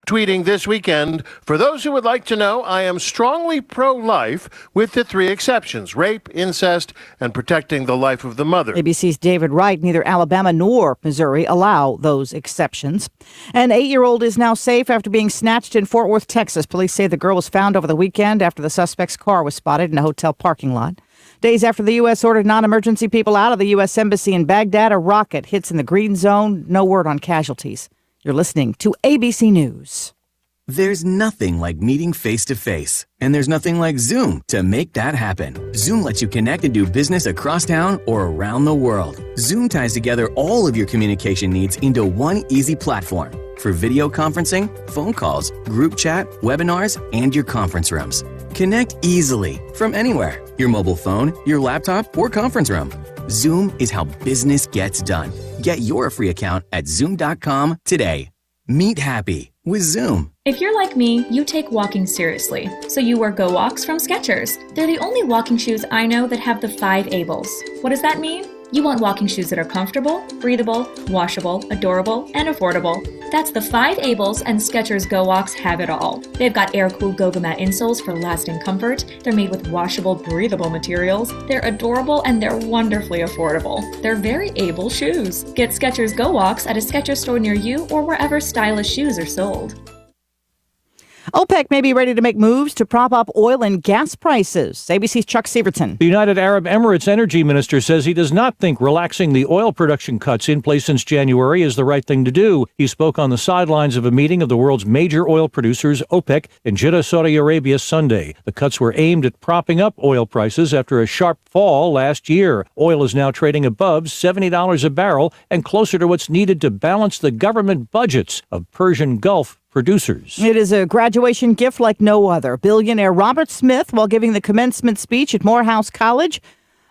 Tweeting this weekend, for those who would like to know, I am strongly pro-life with the 3 exceptions: rape, incest, and protecting the life of the mother. ABC's David Wright, neither Alabama nor Missouri allow those exceptions. An 8-year-old is now safe after being snatched in Fort Worth, Texas. Police say the girl was found over the weekend after the suspect's car was spotted in a hotel parking lot. Days after the U.S. ordered non-emergency people out of the U.S. Embassy in Baghdad, a rocket hits in the green zone. No word on casualties. You're listening to ABC News. There's nothing like meeting face-to-face, and there's nothing like Zoom to make that happen. Zoom lets you connect and do business across town or around the world. Zoom ties together all of your communication needs into one easy platform for video conferencing, phone calls, group chat, webinars, and your conference rooms. Connect easily from anywhere, your mobile phone, your laptop, or conference room. Zoom is how business gets done. Get your free account at Zoom.com today. Meet happy with Zoom. If you're like me, you take walking seriously, so you wear Go Walks from Skechers. They're the only walking shoes I know that have the 5 Ables. What does that mean? You want walking shoes that are comfortable, breathable, washable, adorable, and affordable. That's the 5 Ables, and Skechers Go Walks have it all. They've got air-cooled Go-Go-Mat insoles for lasting comfort. They're made with washable, breathable materials. They're adorable, and they're wonderfully affordable. They're very able shoes. Get Skechers Go Walks at a Skechers store near you or wherever stylish shoes are sold. OPEC may be ready to make moves to prop up oil and gas prices. ABC's Chuck Severton. The United Arab Emirates energy minister says he does not think relaxing the oil production cuts in place since January is the right thing to do. He spoke on the sidelines of a meeting of the world's major oil producers, OPEC, in Jeddah, Saudi Arabia, Sunday. The cuts were aimed at propping up oil prices after a sharp fall last year. Oil is now trading above $70 a barrel and closer to what's needed to balance the government budgets of Persian Gulf producers. It is a graduation gift like no other. Billionaire Robert Smith, while giving the commencement speech at Morehouse College,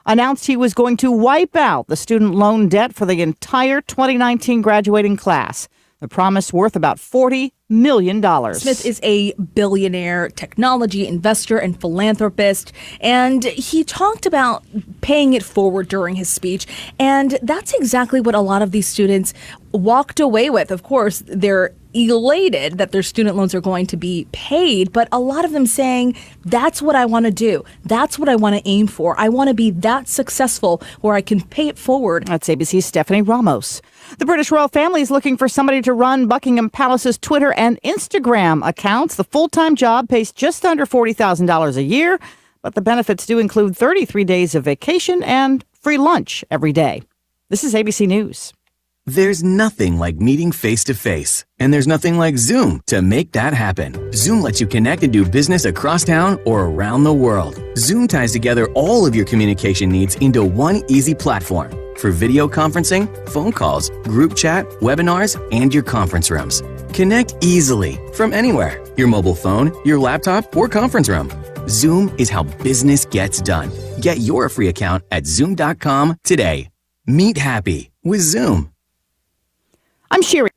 announced he was going to wipe out the student loan debt for the entire 2019 graduating class. The promise worth about $40 million. Smith is a billionaire technology investor and philanthropist, and he talked about paying it forward during his speech, and that's exactly what a lot of these students walked away with. Of course, they're elated that their student loans are going to be paid, but a lot of them saying, that's what I want to do. That's what I want to aim for. I want to be that successful where I can pay it forward. That's ABC's Stephanie Ramos. The British royal family is looking for somebody to run Buckingham Palace's Twitter and Instagram accounts. The full-time job pays just under $40,000 a year, but the benefits do include 33 days of vacation and free lunch every day. This is ABC News. There's nothing like meeting face-to-face, and there's nothing like Zoom to make that happen. Zoom lets you connect and do business across town or around the world. Zoom ties together all of your communication needs into one easy platform for video conferencing, phone calls, group chat, webinars, and your conference rooms. Connect easily from anywhere, your mobile phone, your laptop, or conference room. Zoom is how business gets done. Get your free account at Zoom.com today. Meet happy with Zoom. I'm Sherry.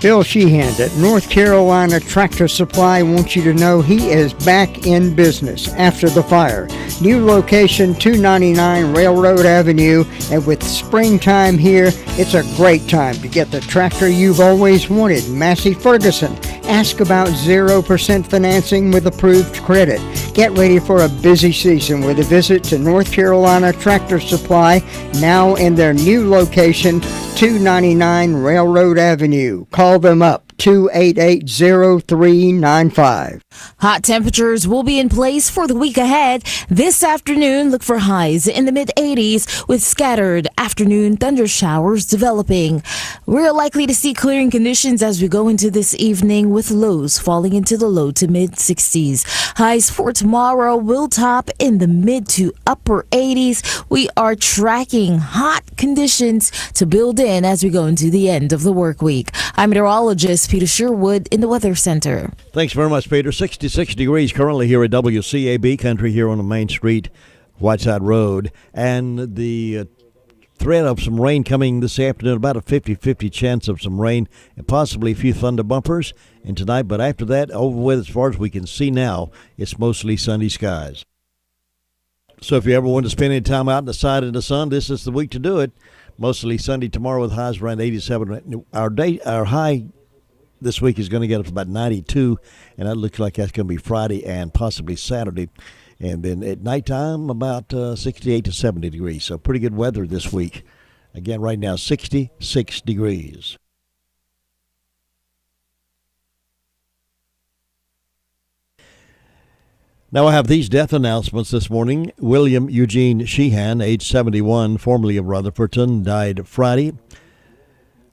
Bill Sheehan at North Carolina Tractor Supply wants you to know he is back in business after the fire. New location 299 Railroad Avenue, and with springtime here, it's a great time to get the tractor you've always wanted. Massey Ferguson. Ask about 0% financing with approved credit. Get ready for a busy season with a visit to North Carolina Tractor Supply, now in their new location, 299 Railroad Avenue. Call them up, 288-0395. Hot temperatures will be in place for the week ahead. This afternoon, look for highs in the mid-80s with scattered afternoon thunder showers developing. We're likely to see clearing conditions as we go into this evening with lows falling into the low to mid-60s. Highs for tomorrow will top in the mid to upper 80s. We are tracking hot conditions to build in as we go into the end of the work week. I'm meteorologist Peter Sherwood in the Weather Center. Thanks very much, Peter. 66 degrees currently here at WCAB Country here on the Main Street, Whiteside Road. And the threat of some rain coming this afternoon, about a 50-50 chance of some rain and possibly a few thunder bumpers and tonight. But after that, over with as far as we can see now, it's mostly sunny skies. So if you ever want to spend any time out in the side of the sun, this is the week to do it. Mostly sunny tomorrow with highs around 87. Our high this week is going to get up to about 92, and that looks like that's going to be Friday and possibly Saturday. And then at nighttime, about 68 to 70 degrees. So pretty good weather this week. Again, right now, 66 degrees. Now I have these death announcements this morning. William Eugene Sheehan, age 71, formerly of Rutherfordton, died Friday.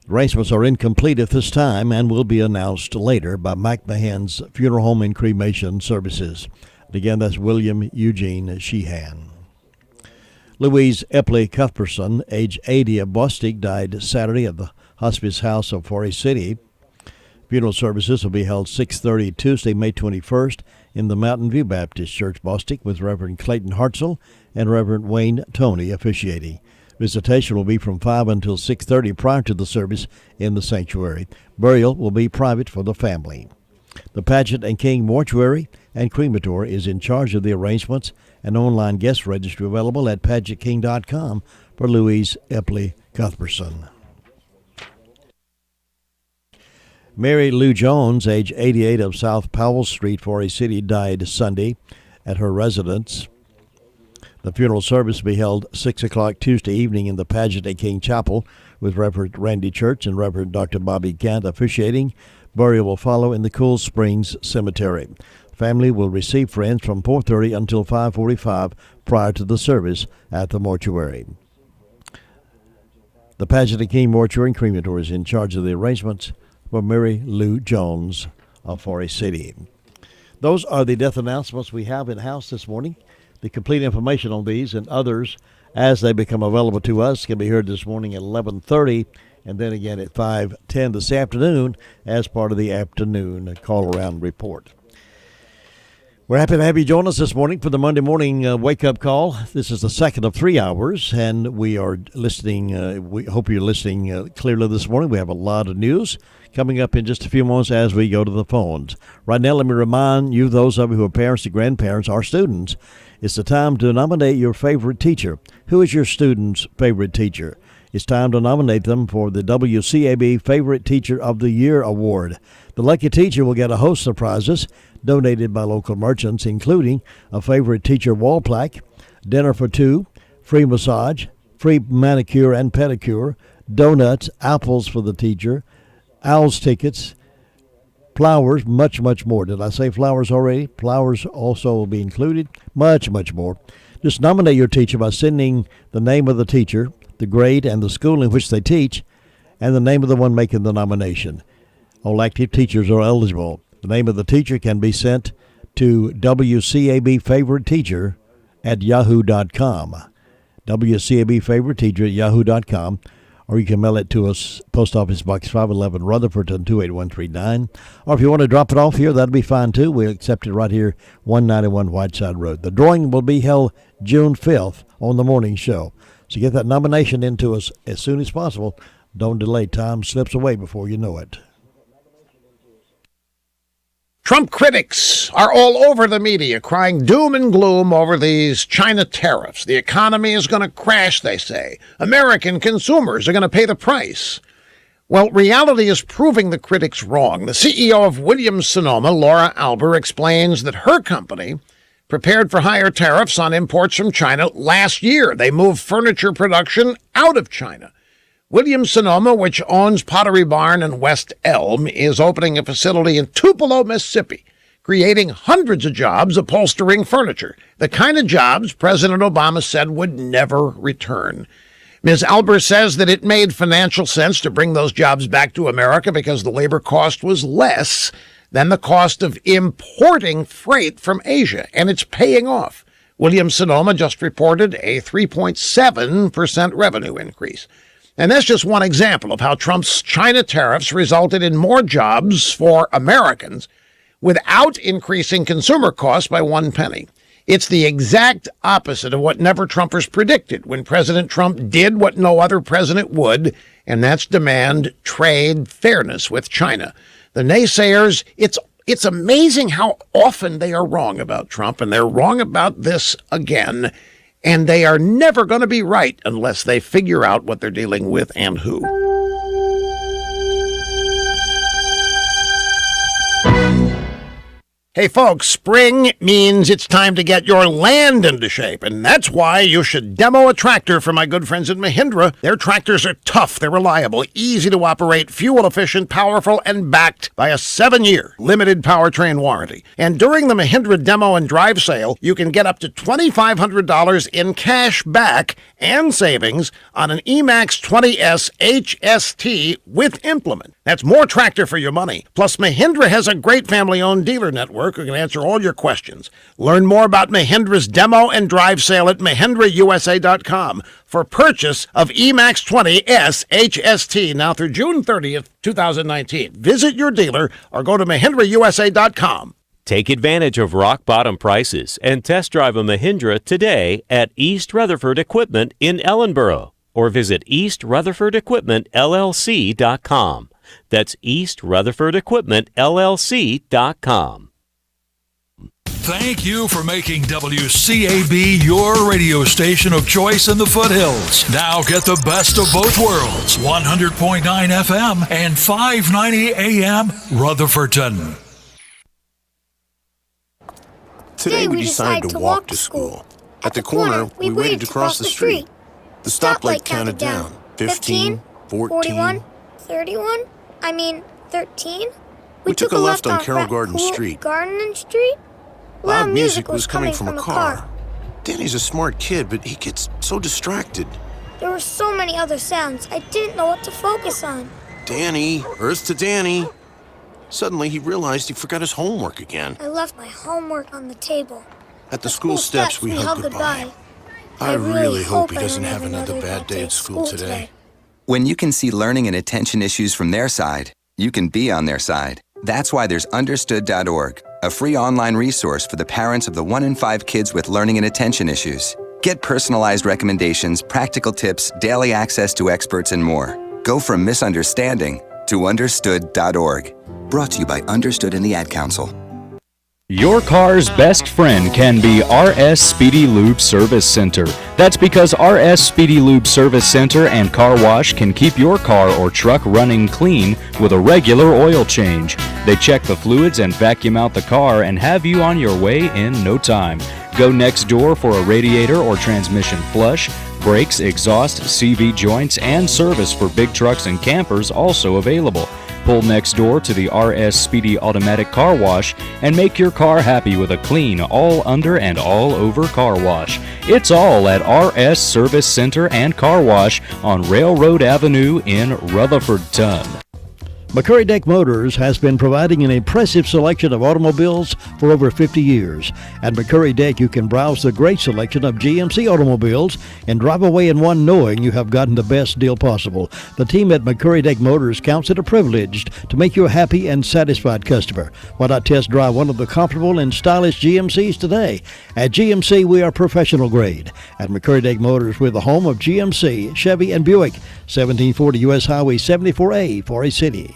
Arrangements are incomplete at this time and will be announced later by Mike Mahan's Funeral Home and Cremation Services. And again, that's William Eugene Sheehan. Louise Epley Cuthbertson, age 80, of Bostic, died Saturday at the Hospice House of Forest City. Funeral services will be held 6:30 Tuesday, May 21st, in the Mountain View Baptist Church, Bostic, with Reverend Clayton Hartzell and Reverend Wayne Toney officiating. Visitation will be from 5 until 6:30 prior to the service in the sanctuary. Burial will be private for the family. The Paget and King Mortuary and Crematory is in charge of the arrangements, and online guest registry available at pagetking.com for Louise Epley Cuthbertson. Mary Lou Jones, age 88, of South Powell Street, Forest City, died Sunday at her residence. The funeral service will be held 6 o'clock Tuesday evening in the Paget and King Chapel with Reverend Randy Church and Reverend Dr. Bobby Gant officiating. Burial will follow in the Cool Springs Cemetery. Family will receive friends from 4:30 until 5:45 prior to the service at the mortuary. The Paget and King Mortuary and Crematory is in charge of the arrangements for Mary Lou Jones of Forest City. Those are the death announcements we have in-house this morning. The complete information on these and others as they become available to us can be heard this morning at 11:30 and then again at 5:10 this afternoon as part of the afternoon call-around report. We're happy to have you join us this morning for the Monday morning wake-up call. This is the second of 3 hours, and we are listening. We hope you're listening clearly this morning. We have a lot of news coming up in just a few moments as we go to the phones. Right now, let me remind you, those of you who are parents and grandparents or students, it's the time to nominate your favorite teacher. Who is your student's favorite teacher? It's time to nominate them for the WCAB Favorite Teacher of the Year Award. The lucky teacher will get a host of prizes donated by local merchants, including a favorite teacher wall plaque, dinner for two, free massage, free manicure and pedicure, donuts, apples for the teacher, Owls tickets, flowers, much, much more. Did I say flowers already? Flowers also will be included, much, much more. Just nominate your teacher by sending the name of the teacher, the grade and the school in which they teach, and the name of the one making the nomination. All active teachers are eligible. The name of the teacher can be sent to WCAB at yahoo.com. WCAB at yahoo.com. Or you can mail it to us, Post Office Box 511, Rutherfordton 28139. Or if you want to drop it off here, that'll be fine too. We'll accept it right here, 191 Whiteside Road. The drawing will be held June 5th on the morning show. So get that nomination into us as soon as possible. Don't delay. Time slips away before you know it. Trump critics are all over the media crying doom and gloom over these China tariffs. The economy is going to crash, they say. American consumers are going to pay the price. Well, reality is proving the critics wrong. The CEO of Williams-Sonoma, Laura Alber, explains that her company prepared for higher tariffs on imports from China last year. They moved furniture production out of China. Williams-Sonoma, which owns Pottery Barn and West Elm, is opening a facility in Tupelo, Mississippi, creating hundreds of jobs upholstering furniture, the kind of jobs President Obama said would never return. Ms. Alber says that it made financial sense to bring those jobs back to America because the labor cost was less than the cost of importing freight from Asia, and it's paying off. Williams-Sonoma just reported a 3.7% revenue increase. And that's just one example of how Trump's China tariffs resulted in more jobs for Americans without increasing consumer costs by 1 penny. It's the exact opposite of what Never-Trumpers predicted when President Trump did what no other president would, and that's demand trade fairness with China. The naysayers, it's amazing how often they are wrong about Trump, and they're wrong about this again. And they are never going to be right unless they figure out what they're dealing with and who. Hey folks, spring means it's time to get your land into shape, and that's why you should demo a tractor from my good friends at Mahindra. Their tractors are tough, they're reliable, easy to operate, fuel efficient, powerful, and backed by a 7-year limited powertrain warranty. And during the Mahindra demo and drive sale, you can get up to $2,500 in cash back and savings on an Emax 20S HST with implement. That's more tractor for your money. Plus, Mahindra has a great family-owned dealer network who can answer all your questions. Learn more about Mahindra's demo and drive sale at MahindraUSA.com for purchase of Emax 20S HST now through June 30th, 2019. Visit your dealer or go to MahindraUSA.com. Take advantage of rock-bottom prices and test drive a Mahindra today at East Rutherford Equipment in Ellenboro or visit eastrutherfordequipmentllc.com. That's eastrutherfordequipmentllc.com. Thank you for making WCAB your radio station of choice in the foothills. Now get the best of both worlds. 100.9 FM and 590 AM Rutherfordton. Today we decided to walk to school. At the corner, we waited to cross the street. The stoplight counted down. 15, 14, 31, 13. We took a left on Carroll Garden Street. Garden Street? Loud music was coming from a car. Danny's a smart kid, but he gets so distracted. There were so many other sounds, I didn't know what to focus on. Danny, Earth to Danny. Suddenly he realized he forgot his homework again. I left my homework on the table. At the school steps, we hugged goodbye. I really hope he doesn't have another bad day at school today. When you can see learning and attention issues from their side, you can be on their side. That's why there's Understood.org, a free online resource for the parents of the 1 in 5 kids with learning and attention issues. Get personalized recommendations, practical tips, daily access to experts, and more. Go from misunderstanding to Understood.org. Brought to you by Understood and the Ad Council. Your car's best friend can be RS Speedy Lube Service Center. That's because RS Speedy Lube Service Center and Car Wash can keep your car or truck running clean with a regular oil change. They check the fluids and vacuum out the car and have you on your way in no time. Go next door for a radiator or transmission flush. Brakes, exhaust, CV joints, and service for big trucks and campers also available. Pull next door to the RS Speedy Automatic Car Wash and make your car happy with a clean, all under and all over car wash. It's all at RS Service Center and Car Wash on Railroad Avenue in Rutherfordton. McCurry Deck Motors has been providing an impressive selection of automobiles for over 50 years. At McCurry Deck, you can browse the great selection of GMC automobiles and drive away in one knowing you have gotten the best deal possible. The team at McCurry Deck Motors counts it a privilege to make you a happy and satisfied customer. Why not test drive one of the comfortable and stylish GMCs today? At GMC, we are professional grade. At McCurry Deck Motors, we're the home of GMC, Chevy, and Buick. 1740 U.S. Highway 74A, Forest City.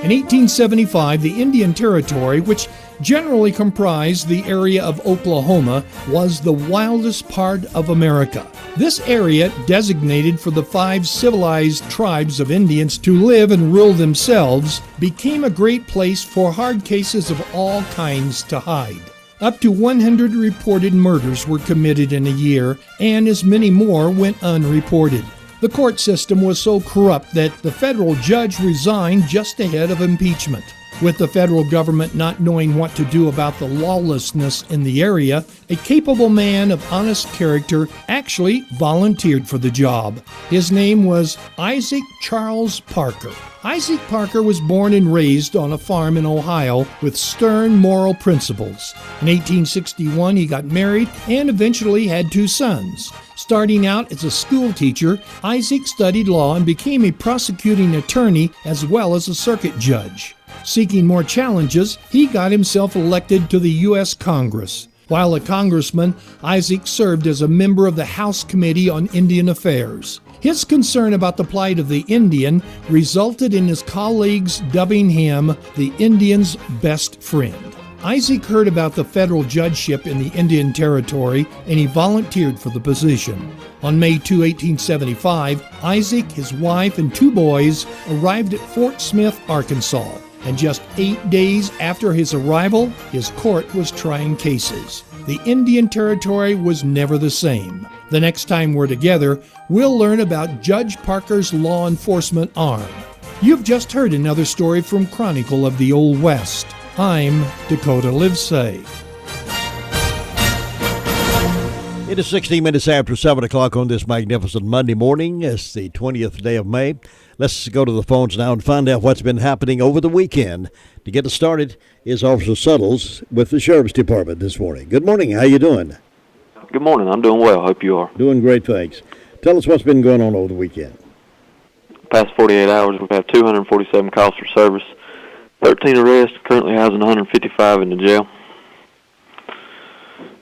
In 1875, the Indian Territory, which generally comprised the area of Oklahoma, was the wildest part of America. This area, designated for the 5 civilized tribes of Indians to live and rule themselves, became a great place for hard cases of all kinds to hide. Up to 100 reported murders were committed in a year, and as many more went unreported. The court system was so corrupt that the federal judge resigned just ahead of impeachment. With the federal government not knowing what to do about the lawlessness in the area, a capable man of honest character actually volunteered for the job. His name was Isaac Charles Parker. Isaac Parker was born and raised on a farm in Ohio with stern moral principles. In 1861, he got married and eventually had 2 sons. Starting out as a school teacher, Isaac studied law and became a prosecuting attorney as well as a circuit judge. Seeking more challenges, he got himself elected to the U.S. Congress. While a congressman, Isaac served as a member of the House Committee on Indian Affairs. His concern about the plight of the Indian resulted in his colleagues dubbing him the Indian's best friend. Isaac heard about the federal judgeship in the Indian Territory and he volunteered for the position. On May 2, 1875, Isaac, his wife, and 2 boys arrived at Fort Smith, Arkansas. And just 8 days after his arrival, his court was trying cases. The Indian Territory was never the same. The next time we're together, we'll learn about Judge Parker's law enforcement arm. You've just heard another story from Chronicle of the Old West. I'm Dakota Livesay. It is 16 minutes after 7 o'clock on this magnificent Monday morning. It's the 20th day of May. Let's go to the phones now and find out what's been happening over the weekend. To get us started is Officer Suttles with the Sheriff's Department this morning. Good morning. How you doing? Good morning. I'm doing well. Hope you are. Doing great, thanks. Tell us what's been going on over the weekend. Past 48 hours, we've had 247 calls for service, 13 arrests, currently housing 155 in the jail.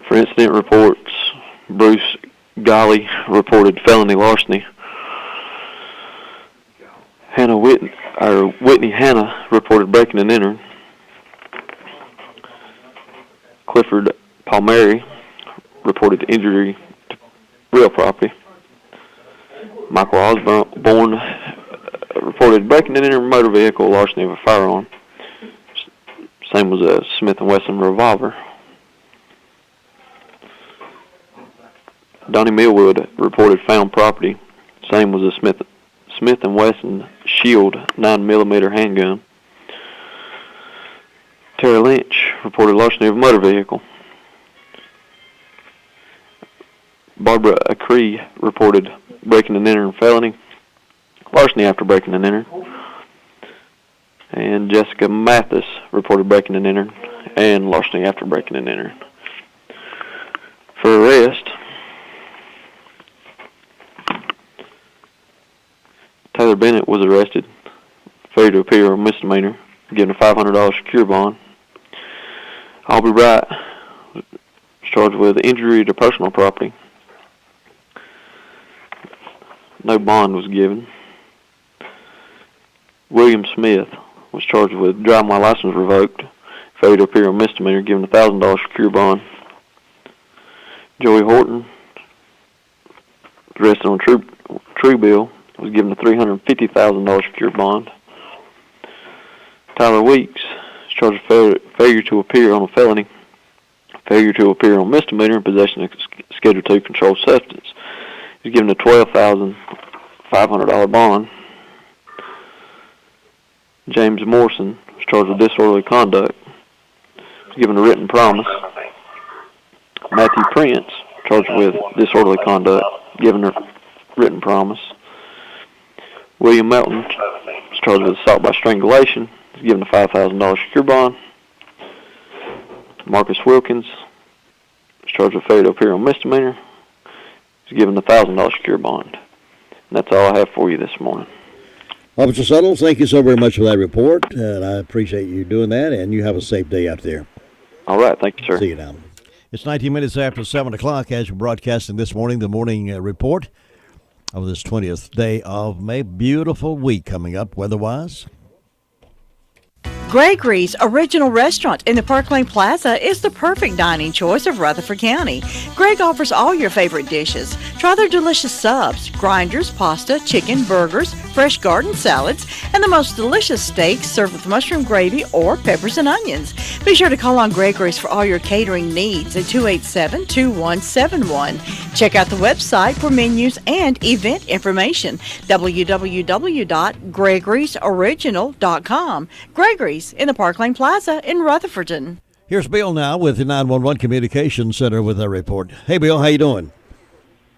For incident reports, Bruce Golly reported felony larceny. Whitney Hanna reported breaking and entering. Clifford Palmieri reported injury to real property. Michael Osborne reported breaking and entering a motor vehicle, larceny of a firearm. Same was a Smith & Wesson revolver. Donnie Millwood reported found property. Same was a Smith & Wesson Shield 9mm handgun. Terry Lynch reported larceny of a motor vehicle. Barbara Acree reported breaking and entering felony, larceny after breaking and entering. And Jessica Mathis reported breaking and entering and larceny after breaking and entering. For arrest, Taylor Bennett was arrested, failure to appear on misdemeanor, given a $500 secure bond. Aubrey Wright was charged with injury to personal property. No bond was given. William Smith was charged with driving while license revoked, failure to appear on misdemeanor, given a $1,000 secure bond. Joey Horton, arrested on true bill, was given a $350,000 secure bond. Tyler Weeks is charged with failure to appear on a felony, failure to appear on misdemeanor, and possession of Schedule II controlled substance. He's given a $12,500 bond. James Morrison was charged with disorderly conduct. He was given a written promise. Matthew Prince, charged with disorderly conduct, given a written promise. William Melton was charged with assault by strangulation. He's given a $5,000 secure bond. Marcus Wilkins was charged with failure to appear on misdemeanor. He's given a $1,000 secure bond. And that's all I have for you this morning. Officer Suttles, thank you so very much for that report, and I appreciate you doing that, and you have a safe day out there. All right, thank you, sir. See you now. It's 19 minutes after 7 o'clock as we're broadcasting this morning, the morning report of this 20th day of May. Beautiful week coming up weather-wise. Gregory's Original Restaurant in the Park Lane Plaza is the perfect dining choice of Rutherford County. Greg offers all your favorite dishes. Try their delicious subs, grinders, pasta, chicken, burgers, fresh garden salads, and the most delicious steaks served with mushroom gravy or peppers and onions. Be sure to call on Gregory's for all your catering needs at 287-2171. Check out the website for menus and event information, www.gregorysoriginal.com. Gregory's in the Park Lane Plaza in Rutherfordton. Here's Bill now with the 911 Communications Center with a report. Hey, Bill, how you doing?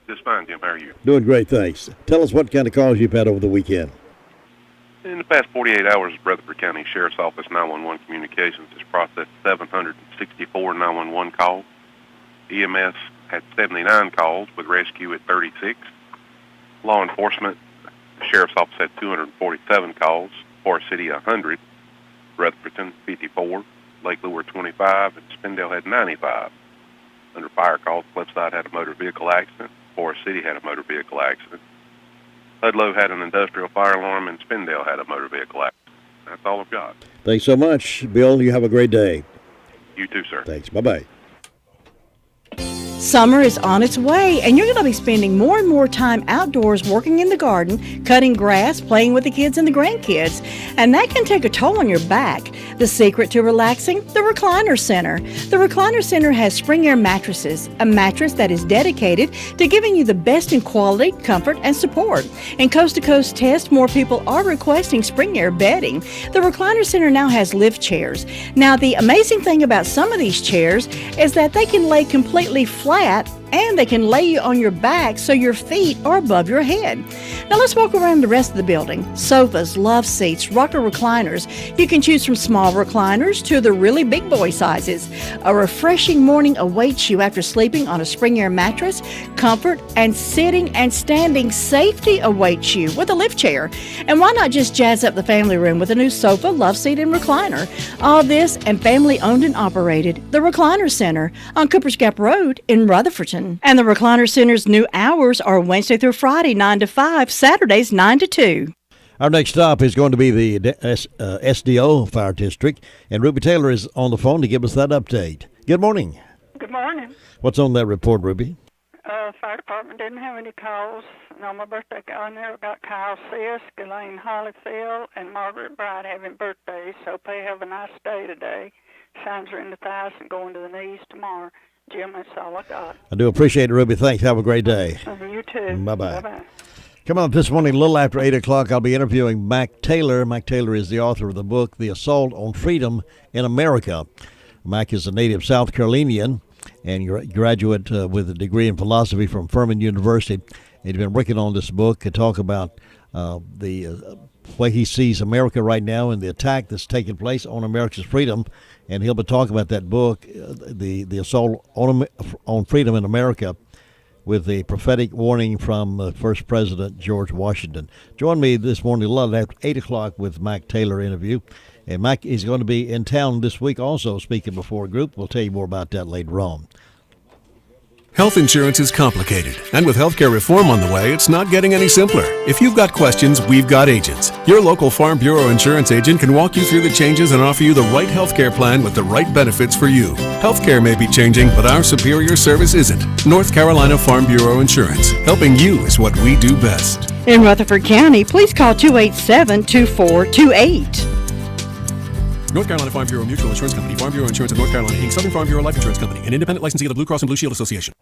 Just fine, Jim. How are you? Doing great, thanks. Tell us what kind of calls you've had over the weekend. In the past 48 hours, Rutherford County Sheriff's Office 911 Communications has processed 764 911 calls. EMS had 79 calls, with rescue at 36. Law enforcement, the Sheriff's Office had 247 calls, Forest City 100, Rutherfordton 54, Lake Lure 25, and Spindale had 95. Under fire calls, Cliffside had a motor vehicle accident, Forest City had a motor vehicle accident, Ludlow had an industrial fire alarm, and Spindale had a motor vehicle accident. That's all I've got. Thanks so much, Bill. You have a great day. You too, sir. Thanks. Bye-bye. Summer is on its way, and you're going to be spending more and more time outdoors working in the garden, cutting grass, playing with the kids and the grandkids, and that can take a toll on your back. The secret to relaxing? The Recliner Center. The Recliner Center has Spring Air mattresses, a mattress that is dedicated to giving you the best in quality, comfort, and support. In coast-to-coast tests, more people are requesting Spring Air bedding. The Recliner Center now has lift chairs. Now, the amazing thing about some of these chairs is that they can lay completely flat, and they can lay you on your back so your feet are above your head. Now let's walk around the rest of the building. Sofas, love seats, rocker recliners. You can choose from small recliners to the really big boy sizes. A refreshing morning awaits you after sleeping on a Spring Air mattress. Comfort and sitting and standing safety awaits you with a lift chair. And why not just jazz up the family room with a new sofa, love seat, and recliner? All this and family owned and operated. The Recliner Center on Cooper's Gap Road in Rutherfordton. And the Recliner Center's new hours are Wednesday through Friday, 9 to 5, Saturdays, 9 to 2. Our next stop is going to be the SDO Fire District, and Ruby Taylor is on the phone to give us that update. Good morning. Good morning. What's on that report, Ruby? Fire department didn't have any calls. And on my birthday, I never got Kyle Sisk, Elaine Hollyfield, and Margaret Bright having birthdays. So hope they have a nice day today. Signs are in the thighs and going to the knees tomorrow. Jim, that's all I got. I do appreciate it, Ruby. Thanks. Have a great day. You too. Bye-bye. Bye-bye. Coming up this morning, a little after 8 o'clock, I'll be interviewing Mac Taylor. Mac Taylor is the author of the book, The Assault on Freedom in America. Mac is a native South Carolinian and graduate with a degree in philosophy from Furman University. He's been working on this book to talk about the way he sees America right now and the attack that's taking place on America's freedom. And he'll be talking about that book, the Assault on Freedom in America, with a prophetic warning from the first President, George Washington. Join me this morning a little after 8 o'clock with Mac Taylor interview. And Mac is going to be in town this week also speaking before a group. We'll tell you more about that later on. Health insurance is complicated, and with healthcare reform on the way, it's not getting any simpler. If you've got questions, we've got agents. Your local Farm Bureau insurance agent can walk you through the changes and offer you the right healthcare plan with the right benefits for you. Healthcare may be changing, but our superior service isn't. North Carolina Farm Bureau Insurance. Helping you is what we do best. In Rutherford County, please call 287-2428. North Carolina Farm Bureau Mutual Insurance Company, Farm Bureau Insurance of North Carolina, Inc., Southern Farm Bureau Life Insurance Company, an independent licensee of the Blue Cross and Blue Shield Association.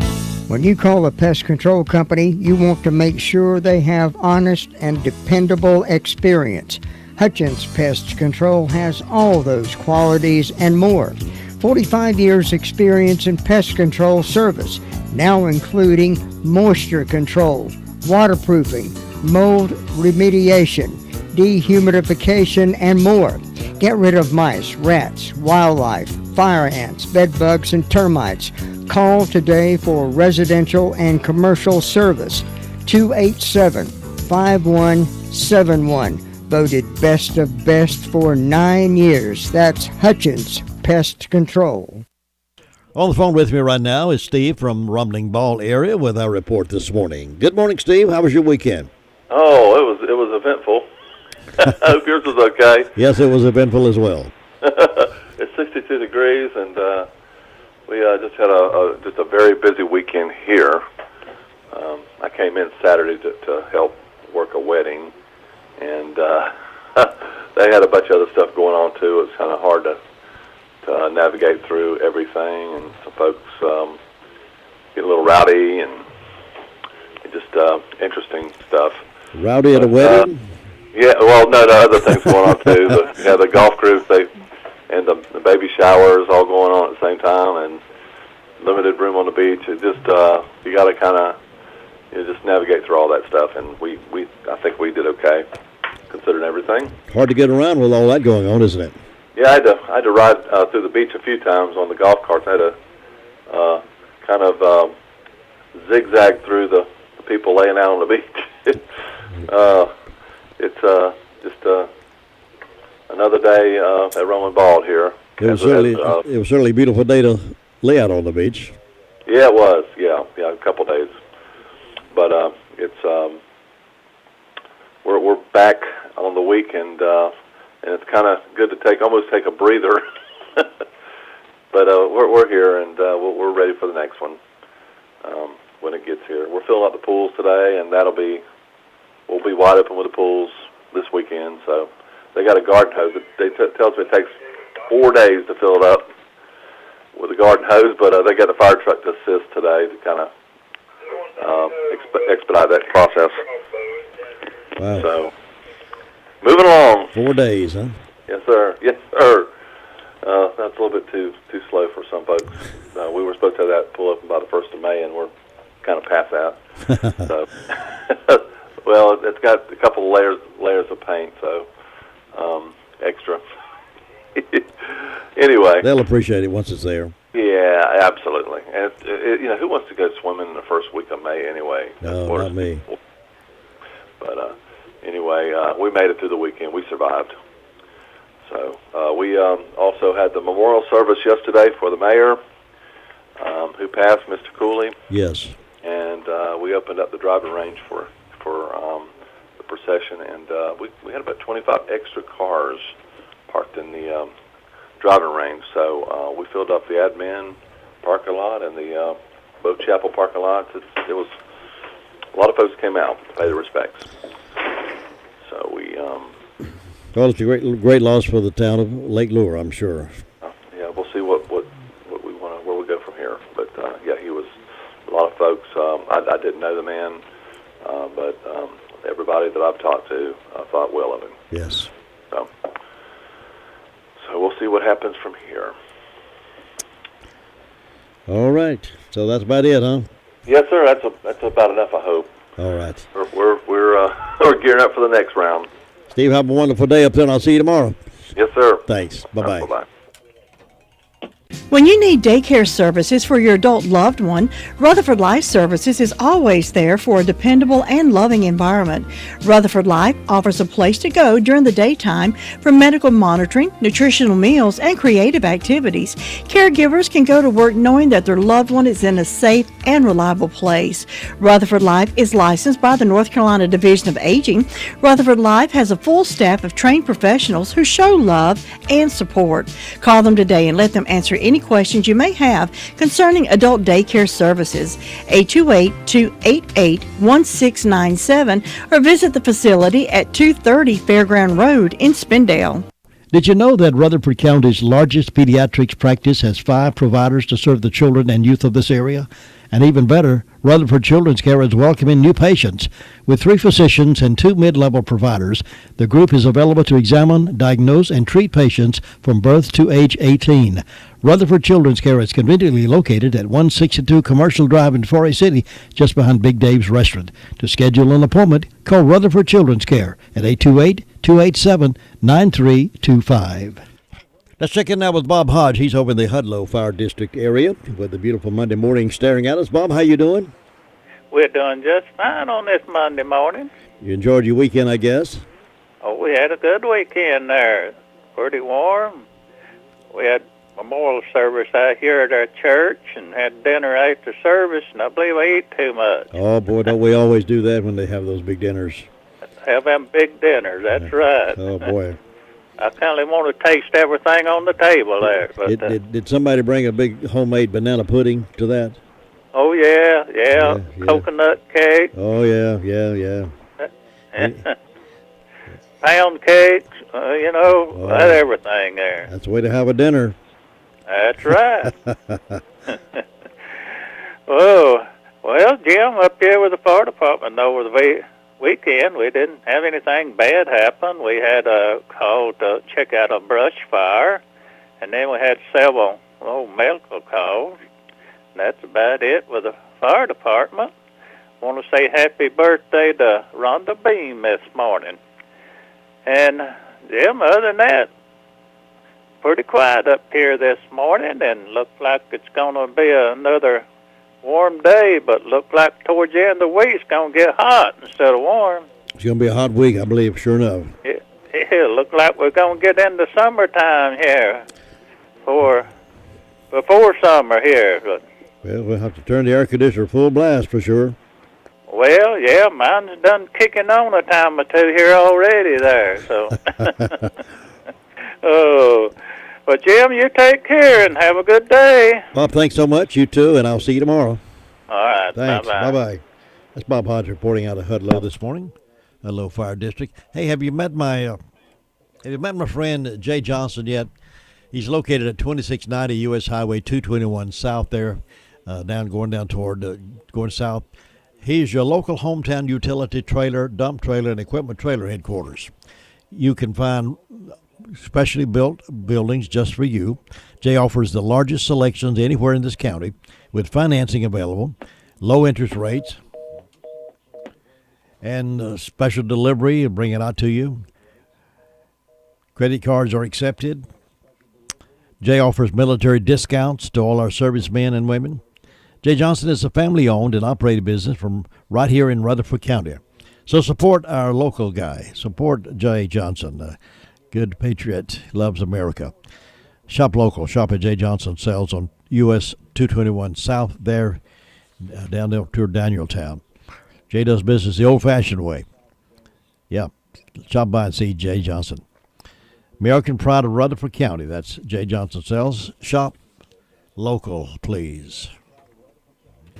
When you call a pest control company, you want to make sure they have honest and dependable experience. Hutchins Pest Control has all those qualities and more. 45 years experience in pest control service, now including moisture control, waterproofing, mold remediation, dehumidification, and more. Get rid of mice, rats, wildlife, fire ants, bed bugs, and termites. Call today for residential and commercial service. 287-5171. Voted best of best for 9 years. That's Hutchins Pest Control. On the phone with me right now is Steve from Rumbling Ball area with our report this morning. Good morning, Steve. How was your weekend? Oh, it was eventful. I hope yours was okay. Yes, it was eventful as well. It's 62 degrees, and we just had a very busy weekend here. I came in Saturday to help work a wedding, and they had a bunch of other stuff going on too. It was kind of hard to navigate through everything, and some folks get a little rowdy, and just interesting stuff. Rowdy at a wedding? Yeah, well, no, there are other things going on too. The golf cruise, and the baby showers all going on at the same time, and limited room on the beach. It just you got to kind of just navigate through all that stuff, and I think we did okay considering everything. Hard to get around with all that going on, isn't it? Yeah, I had to ride through the beach a few times on the golf carts. I had to kind of zigzag through the people laying out on the beach. It's just another day at Roman Bald here. It was certainly a beautiful day to lay out on the beach. Yeah, it was. Yeah, a couple days. But it's we're back on the weekend, and it's kind of good to almost take a breather But we're here, and we're ready for the next one when it gets here. We're filling up the pools today, and we'll be wide open with the pools this weekend. So they got a garden hose. Tells me it takes 4 days to fill it up with a garden hose, but they got the fire truck to assist today to kind of expedite that process. Wow. So moving along. 4 days, huh? Yes, sir. Yes, sir. That's a little bit too slow for some folks. We were supposed to have that pull up by the 1st of May, and we're kind of past that. So, well, it's got a couple of layers of paint, so extra. Anyway, they'll appreciate it once it's there. Yeah, absolutely. And who wants to go swimming in the first week of May anyway? No, not me. But anyway, we made it through the weekend. We survived. So we also had the memorial service yesterday for the mayor who passed, Mr. Cooley. Yes. And we opened up the driving range for the procession, and we had about 25 extra cars parked in the driving range. So we filled up the admin parking lot and the both chapel parking lots. It was a lot of folks came out to pay their respects. So we. Well, it's a great loss for the town of Lake Lure, I'm sure. Yeah, we'll see what we want, where we go from here. But yeah, he was a lot of folks. I didn't know the man, but everybody that I've talked to thought well of him. Yes. So we'll see what happens from here. All right. So that's about it, huh? Yes, sir. That's about enough, I hope. All right. We're gearing up for the next round. Steve, have a wonderful day up there, and I'll see you tomorrow. Yes, sir. Thanks. Bye-bye. Bye-bye. When you need daycare services for your adult loved one, Rutherford Life Services is always there for a dependable and loving environment. Rutherford Life offers a place to go during the daytime for medical monitoring, nutritional meals, and creative activities. Caregivers can go to work knowing that their loved one is in a safe and reliable place. Rutherford Life is licensed by the North Carolina Division of Aging. Rutherford Life has a full staff of trained professionals who show love and support. Call them today and let them answer any questions you may have concerning adult daycare services. 828-288-1697 or visit the facility at 230 Fairground Road in Spindale. Did you know that Rutherford County's largest pediatrics practice has 5 providers to serve the children and youth of this area? And even better, Rutherford Children's Care is welcoming new patients. With 3 physicians and 2 mid-level providers, the group is available to examine, diagnose, and treat patients from birth to age 18. Rutherford Children's Care is conveniently located at 162 Commercial Drive in Forest City, just behind Big Dave's Restaurant. To schedule an appointment, call Rutherford Children's Care at 828-287-9325. Let's check in now with Bob Hodge. He's over in the Hudlow Fire District area with a beautiful Monday morning staring at us. Bob, how you doing? We're doing just fine on this Monday morning. You enjoyed your weekend, I guess? Oh, we had a good weekend there. Pretty warm. We had memorial service out here at our church and had dinner after service, and I believe I ate too much. Oh, boy, don't we always do that when they have those big dinners? Have them big dinners, that's right. Oh, boy. I kind of want to taste everything on the table there. But, did somebody bring a big homemade banana pudding to that? Oh, yeah. Coconut cake. Oh, yeah. Pound cakes, everything there. That's the way to have a dinner. That's right. Oh, well, Jim, up here with the fire department over the weekend, we didn't have anything bad happen. We had a call to check out a brush fire, and then we had several medical calls. And that's about it with the fire department. I want to say happy birthday to Rhonda Beam this morning. And, Jim, other than that, pretty quiet up here this morning, and looks like it's going to be another warm day, but look like towards the end of the week it's going to get hot instead of warm. It's going to be a hot week, I believe, sure enough. Yeah, look like we're going to get into summertime here before summer here. But, well, we'll have to turn the air conditioner full blast for sure. Well, yeah, mine's done kicking on a time or two here already there. So, oh, But, Jim, you take care and have a good day. Bob, thanks so much. You too, and I'll see you tomorrow. All right. Thanks. Bye-bye. Bye-bye. That's Bob Hodge reporting out of Hudlow this morning, Hudlow Fire District. Hey, have you met my friend Jay Johnson yet? He's located at 2690 U.S. Highway 221 South there, going south. He's your local hometown utility trailer, dump trailer, and equipment trailer headquarters. You can find specially built buildings just for you. Jay offers the largest selections anywhere in this county with financing available, low interest rates, and special delivery and bring it out to you. Credit cards are accepted. Jay offers military discounts to all our servicemen and women. Jay Johnson is a family-owned and operated business from right here in Rutherford County. So support our local guy. Support Jay Johnson, a good patriot, loves America. Shop local. Shop at Jay Johnson Sales on US 221 South there, down there toward Danieltown. Jay does business the old-fashioned way. Yeah, stop by and see Jay Johnson. American Pride of Rutherford County. That's Jay Johnson Sales. Shop local, please.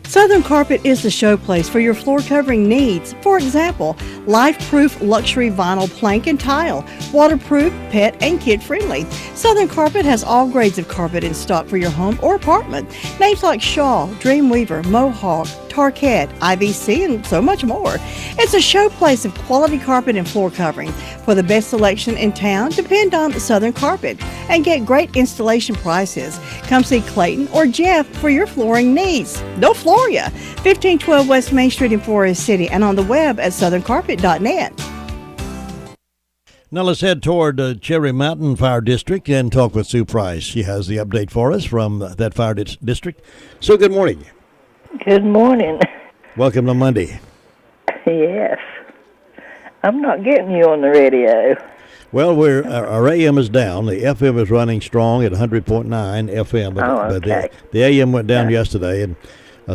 Southern Carpet is the showplace for your floor covering needs. For example, life-proof luxury vinyl plank and tile, waterproof, pet, and kid-friendly. Southern Carpet has all grades of carpet in stock for your home or apartment. Names like Shaw, Dreamweaver, Mohawk, Tarkett, IVC, and so much more. It's a showplace of quality carpet and floor covering. For the best selection in town, depend on Southern Carpet and get great installation prices. Come see Clayton or Jeff for your flooring needs. They'll floor you. 1512 West Main Street in Forest City and on the web at southerncarpet.net. Now let's head toward Cherry Mountain Fire District and talk with Sue Price. She has the update for us from that fire district. Sue, good morning. Good morning. Welcome to Monday. Yes. I'm not getting you on the radio. Well, our AM is down. The FM is running strong at 100.9 FM, but the AM went down yesterday, and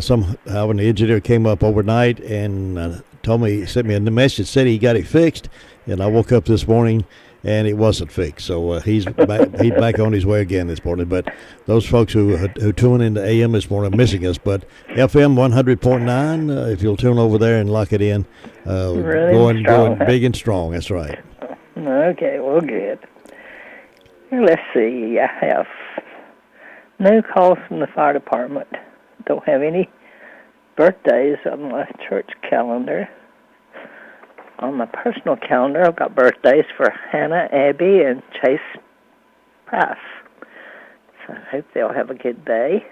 somehow an engineer came up overnight and sent me a message, said he got it fixed, and I woke up this morning and it wasn't fixed. So he's back on his way again this morning. But those folks who tune into AM this morning are missing us. But FM 100.9, if you'll tune over there and lock it in, going big and strong. That's right. Okay, well, good. Let's see. I have no calls from the fire department. Don't have any birthdays on my church calendar. On my personal calendar, I've got birthdays for Hannah, Abby, and Chase Price. So I hope they'll have a good day.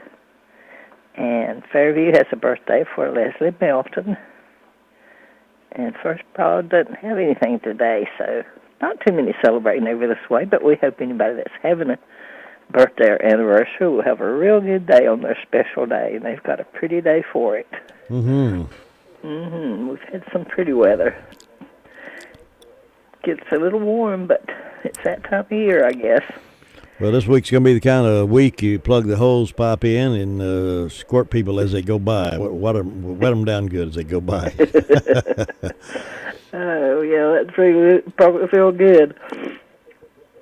And Fairview has a birthday for Leslie Melton. And First Broad doesn't have anything today, so not too many celebrating over this way, but we hope anybody that's having a birthday or anniversary will have a real good day on their special day, and they've got a pretty day for it. We've had some pretty weather. Gets a little warm, but it's that time of year, I guess. Well, this week's going to be the kind of week you plug the hose pipe in and squirt people as they go by. Wet them down good as they go by. Oh, yeah, that's probably feel good.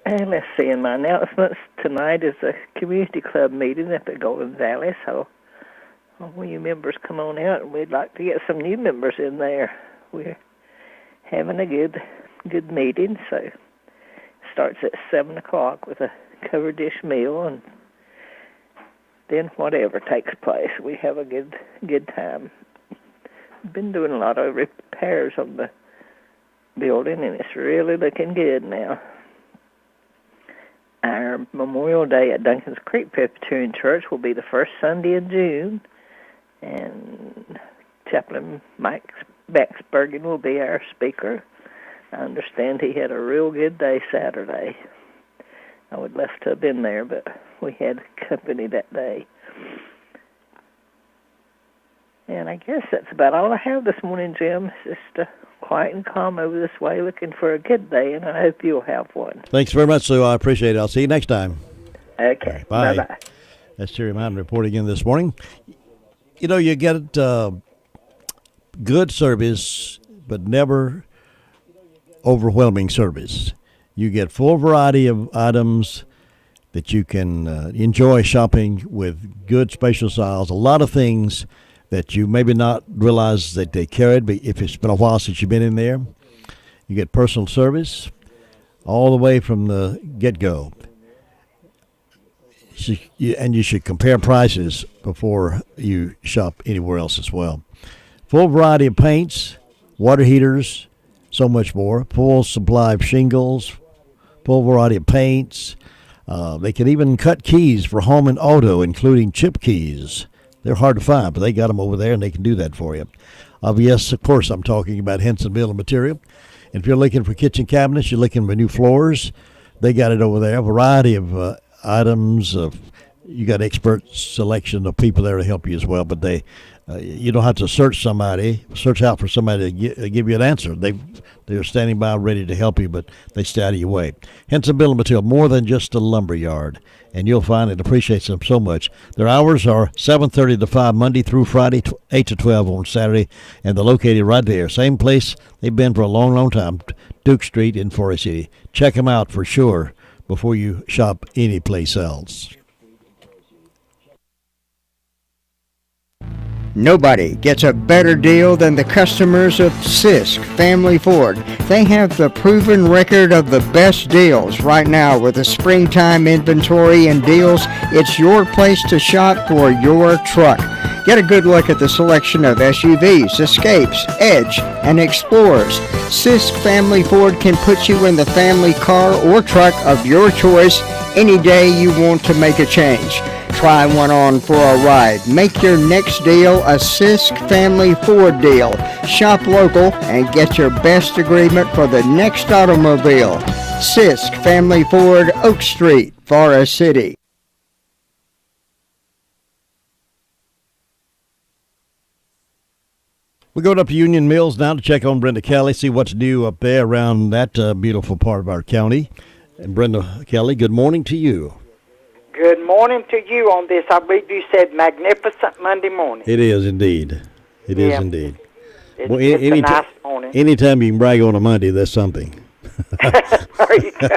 And let's see, in my announcements, tonight is a community club meeting up at Golden Valley, so all you members come on out, and we'd like to get some new members in there. We're having a good meeting, so it starts at 7 o'clock with a covered dish meal, and then whatever takes place, we have a good time. We've been doing a lot of repairs on the building, and it's really looking good now. Our Memorial Day at Duncan's Creek Presbyterian Church will be the first Sunday in June, and Chaplain Mike Baxbergen will be our speaker. I understand he had a real good day Saturday. I would love to have been there, but we had company that day. And I guess that's about all I have this morning, Jim. It's just quiet and calm over this way, looking for a good day, and I hope you'll have one. Thanks very much, Sue. I appreciate it. I'll see you next time. Okay. Bye. Bye-bye. That's Terry Mountain reporting in this morning. You know, you get good service, but never overwhelming service. You get full variety of items that you can enjoy shopping with good special styles. A lot of things that you maybe not realize that they carried, but if it's been a while since you've been in there, you get personal service all the way from the get-go. And you should compare prices before you shop anywhere else as well. Full variety of paints, water heaters, so much more. Full supply of shingles, full variety of paints. They can even cut keys for home and auto, including chip keys. They're hard to find, but they got them over there, and they can do that for you. Yes, of course, I'm talking about Henson Building Material. And if you're looking for kitchen cabinets, you're looking for new floors, they got it over there. A variety of items. You got expert selection of people there to help you as well, but you don't have to search out for somebody to give you an answer. They're standing by ready to help you, but they stay out of your way. Henson Building Material, more than just a lumber yard, and you'll find it appreciates them so much. Their hours are 7:30 to 5 Monday through Friday, 8 to 12 on Saturday, and they're located right there. Same place they've been for a long, long time, Duke Street in Forest City. Check them out for sure before you shop anyplace else. Nobody gets a better deal than the customers of Sisk Family Ford. They have the proven record of the best deals right now with the springtime inventory and deals. It's your place to shop for your truck. Get a good look at the selection of SUVs, Escapes, Edge, and Explorers. Sisk Family Ford can put you in the family car or truck of your choice any day you want to make a change. Try one on for a ride. Make your next deal a Sisk Family Ford deal. Shop local and get your best agreement for the next automobile. Sisk Family Ford, Oak Street, Forest City. We're going up to Union Mills now to check on Brenda Kelly, see what's new up there around that beautiful part of our county. And Brenda Kelly, good morning to you. Good morning to you on this, I believe you said magnificent Monday morning. It is indeed. It is indeed. It's a nice morning. Anytime you can brag on a Monday, that's something. There you go.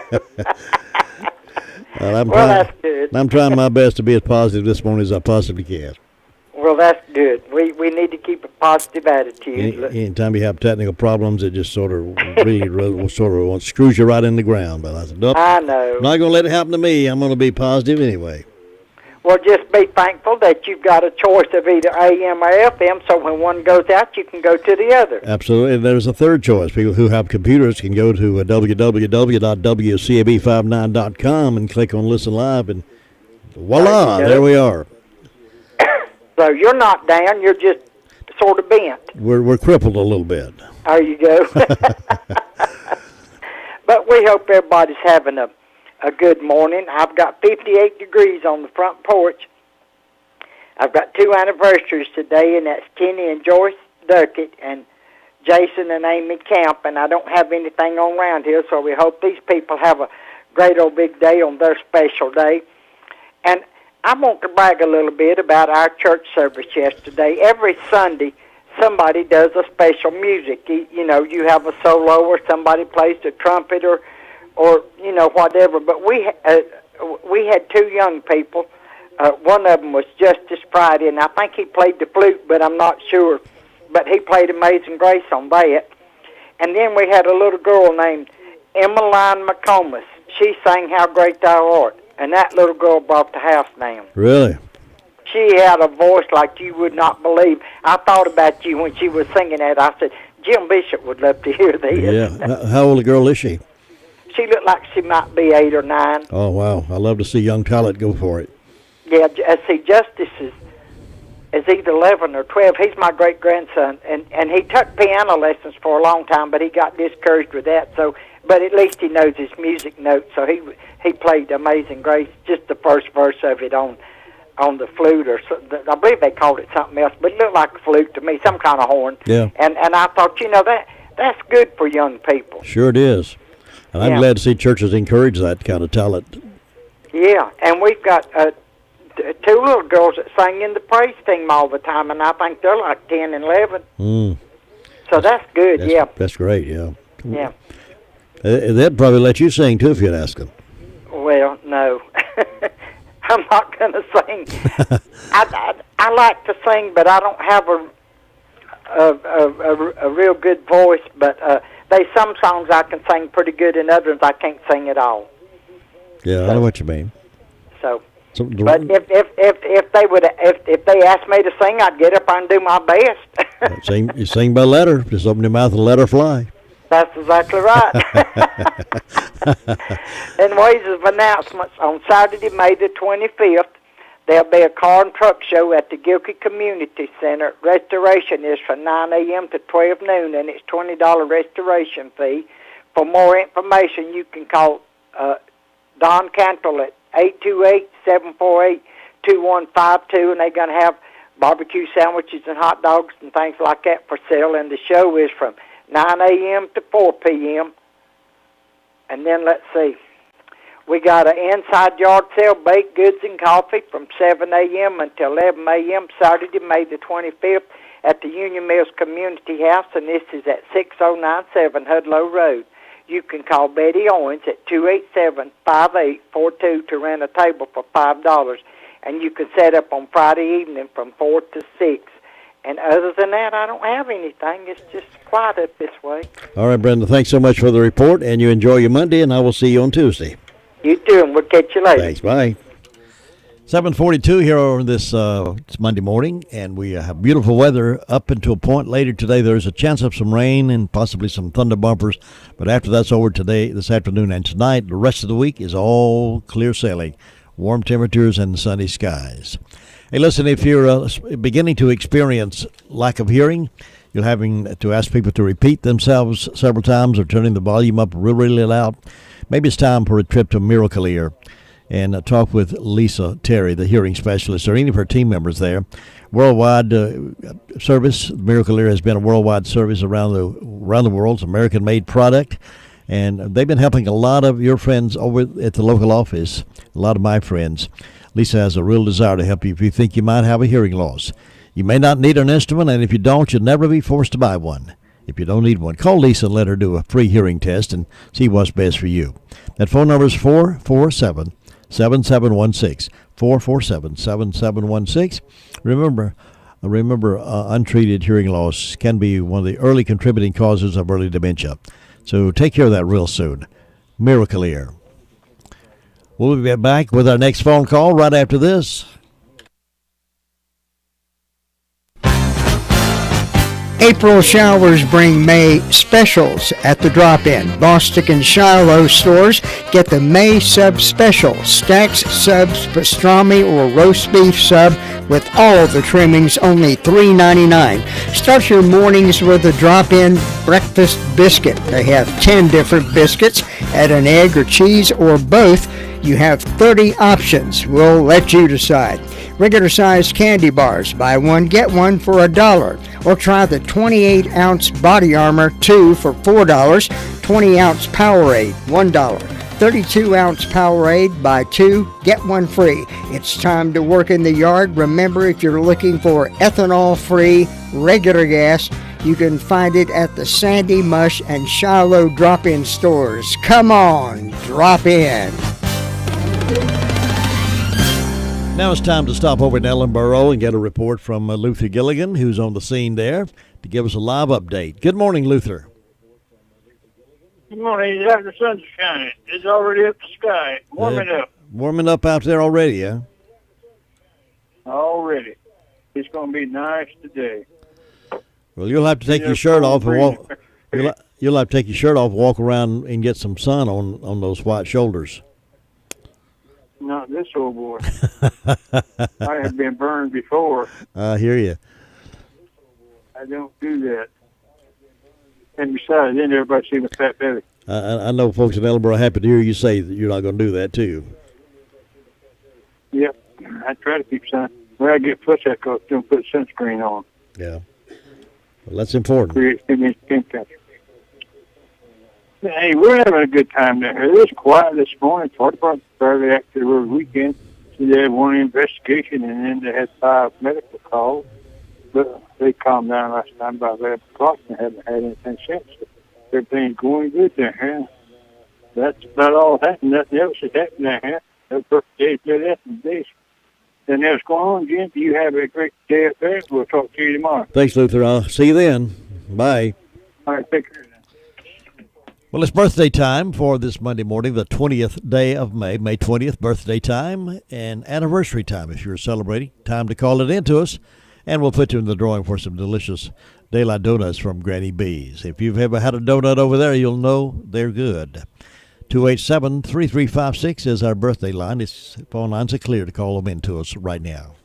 That's good. I'm trying my best to be as positive this morning as I possibly can. Well, that's good. We need to keep a positive attitude. Anytime you have technical problems, it just sort of screws you right in the ground. But I said, nope, I know. I'm not going to let it happen to me. I'm going to be positive anyway. Well, just be thankful that you've got a choice of either AM or FM, so when one goes out, you can go to the other. Absolutely. And there's a third choice. People who have computers can go to www.wcab59.com and click on Listen Live, and voila, there we are. So you're not down, you're just sort of bent. We're crippled a little bit. There you go. But we hope everybody's having a good morning. I've got 58 degrees on the front porch. I've got 2 anniversaries today, and that's Kenny and Joyce Duckett and Jason and Amy Camp, and I don't have anything on around here, so we hope these people have a great old big day on their special day. And I want to brag a little bit about our church service yesterday. Every Sunday, somebody does a special music. You know, you have a solo or somebody plays the trumpet or you know, whatever. But we had 2 young people. One of them was Justice Friday, and I think he played the flute, but I'm not sure. But he played Amazing Grace on that. And then we had a little girl named Emmeline McComas. She sang How Great Thou Art. And that little girl brought the house down. Really? She had a voice like you would not believe. I thought about you when she was singing that. I said, Jim Bishop would love to hear this. Yeah. How old a girl is she? She looked like she might be 8 or 9. Oh, wow. I love to see young talent go for it. Yeah, see, Justice is either 11 or 12. He's my great-grandson, and he took piano lessons for a long time, but he got discouraged with that. So, but at least he knows his music notes, so he played Amazing Grace, just the first verse of it on the flute, or I believe they called it something else, but it looked like a flute to me, some kind of horn. Yeah. And I thought, you know, that's good for young people. Sure it is. And I'm glad to see churches encourage that kind of talent. Yeah, and we've got 2 little girls that sing in the praise team all the time, and I think they're like 10 and 11. So that's good, That's great, yeah. Yeah. They'd probably let you sing, too, if you'd ask them. Well, no. I'm not going to sing. I like to sing, but I don't have a real good voice. But there's some songs I can sing pretty good, and others I can't sing at all. Yeah, I know what you mean. So but if they asked me to sing, I'd get up and do my best. You sing by letter. Just open your mouth and let her fly. That's exactly right. In ways of announcements, on Saturday, May the 25th, there'll be a car and truck show at the Gilkey Community Center. Registration is from 9 a.m. to 12 noon, and it's $20 registration fee. For more information, you can call Don Cantrell at 828-748-2152, and they're going to have barbecue sandwiches and hot dogs and things like that for sale, and the show is from 9 a.m. to 4 p.m. And then, let's see, we got an inside yard sale, baked goods and coffee from 7 a.m. until 11 a.m. Saturday, May the 25th at the Union Mills Community House, and this is at 6097 Hudlow Road. You can call Betty Owens at 287-5842 to rent a table for $5, and you can set up on Friday evening from 4 to 6. And other than that, I don't have anything. It's just quiet up this way. All right, Brenda, thanks so much for the report, and you enjoy your Monday, and I will see you on Tuesday. You too, and we'll catch you later. Thanks, bye. 7:42 here on this it's Monday morning, and we have beautiful weather up until a point. Later today, there's a chance of some rain and possibly some thunder bumpers, but after that's over today, this afternoon, and tonight, the rest of the week is all clear sailing, warm temperatures and sunny skies. Hey, listen, if you're beginning to experience lack of hearing, you're having to ask people to repeat themselves several times or turning the volume up really loud, maybe it's time for a trip to Miracle Ear and talk with Lisa Terry, the hearing specialist, or any of her team members there. Worldwide service. Miracle Ear has been a worldwide service around the world. It's an American-made product, and they've been helping a lot of your friends over at the local office, a lot of my friends. Lisa has a real desire to help you if you think you might have a hearing loss. You may not need an instrument, and if you don't, you'll never be forced to buy one. If you don't need one, call Lisa and let her do a free hearing test and see what's best for you. That phone number is 447-7716, 447-7716. Remember, untreated hearing loss can be one of the early contributing causes of early dementia. So take care of that real soon. Miracle Ear. We'll be back with our next phone call right after this. April showers bring May specials at the drop-in. Bostic and Shiloh stores get the May sub special. Stacks, subs, pastrami, or roast beef sub with all the trimmings, only $3.99. Start your mornings with a drop-in breakfast biscuit. They have 10 different biscuits. Add an egg or cheese or both. You have 30 options. We'll let you decide. Regular size candy bars. Buy one, get one for $1. Or try the 28-ounce Body Armor 2 for $4. 20-ounce Powerade, $1. 32-ounce Powerade, buy 2, get 1 free. It's time to work in the yard. Remember, if you're looking for ethanol-free regular gas, you can find it at the Sandy, Mush, and Shiloh drop-in stores. Come on, drop in. Now it's time to stop over in Ellenboro and get a report from Luther Gilligan, who's on the scene there, to give us a live update. Good morning, Luther. Good morning. It's after the sun's shining. It's already up the sky. Warming up. Warming up out there already, huh? Already. It's going to be nice today. Well, you'll have to take your shirt off and walk. You'll have to take your shirt off, walk around, and get some sun on those white shoulders. Not this old boy. I have been burned before. I hear you. I don't do that. And besides, then everybody sees my fat belly. I know folks in Ellenboro are happy to hear you say that you're not going to do that, too. Yep. I try to keep sun. When I get pussy, I don't put sunscreen on. Yeah. Well, that's important. Creates too many skin cancer. Hey, we're having a good time down here. It was quiet this morning. Part of Saturday after the weekend. So they had one investigation, and then they had 5 medical calls. But they calmed down last time by 11 o'clock and haven't had anything since. So everything's going good down here. That's about all happened. Nothing else has happened down here. Happy birthday to that today. And what's going on, Jim? You have a great day up there. We'll talk to you tomorrow. Thanks, Luther. I'll see you then. Bye. All right, take care. Well, it's birthday time for this Monday morning, the 20th day of May, May 20th, birthday time and anniversary time if you're celebrating. Time to call it in to us, and we'll put you in the drawing for some delicious daylight donuts from Granny B's. If you've ever had a donut over there, you'll know they're good. 287-3356 is our birthday line. Its phone lines are clear to call them in to us right now.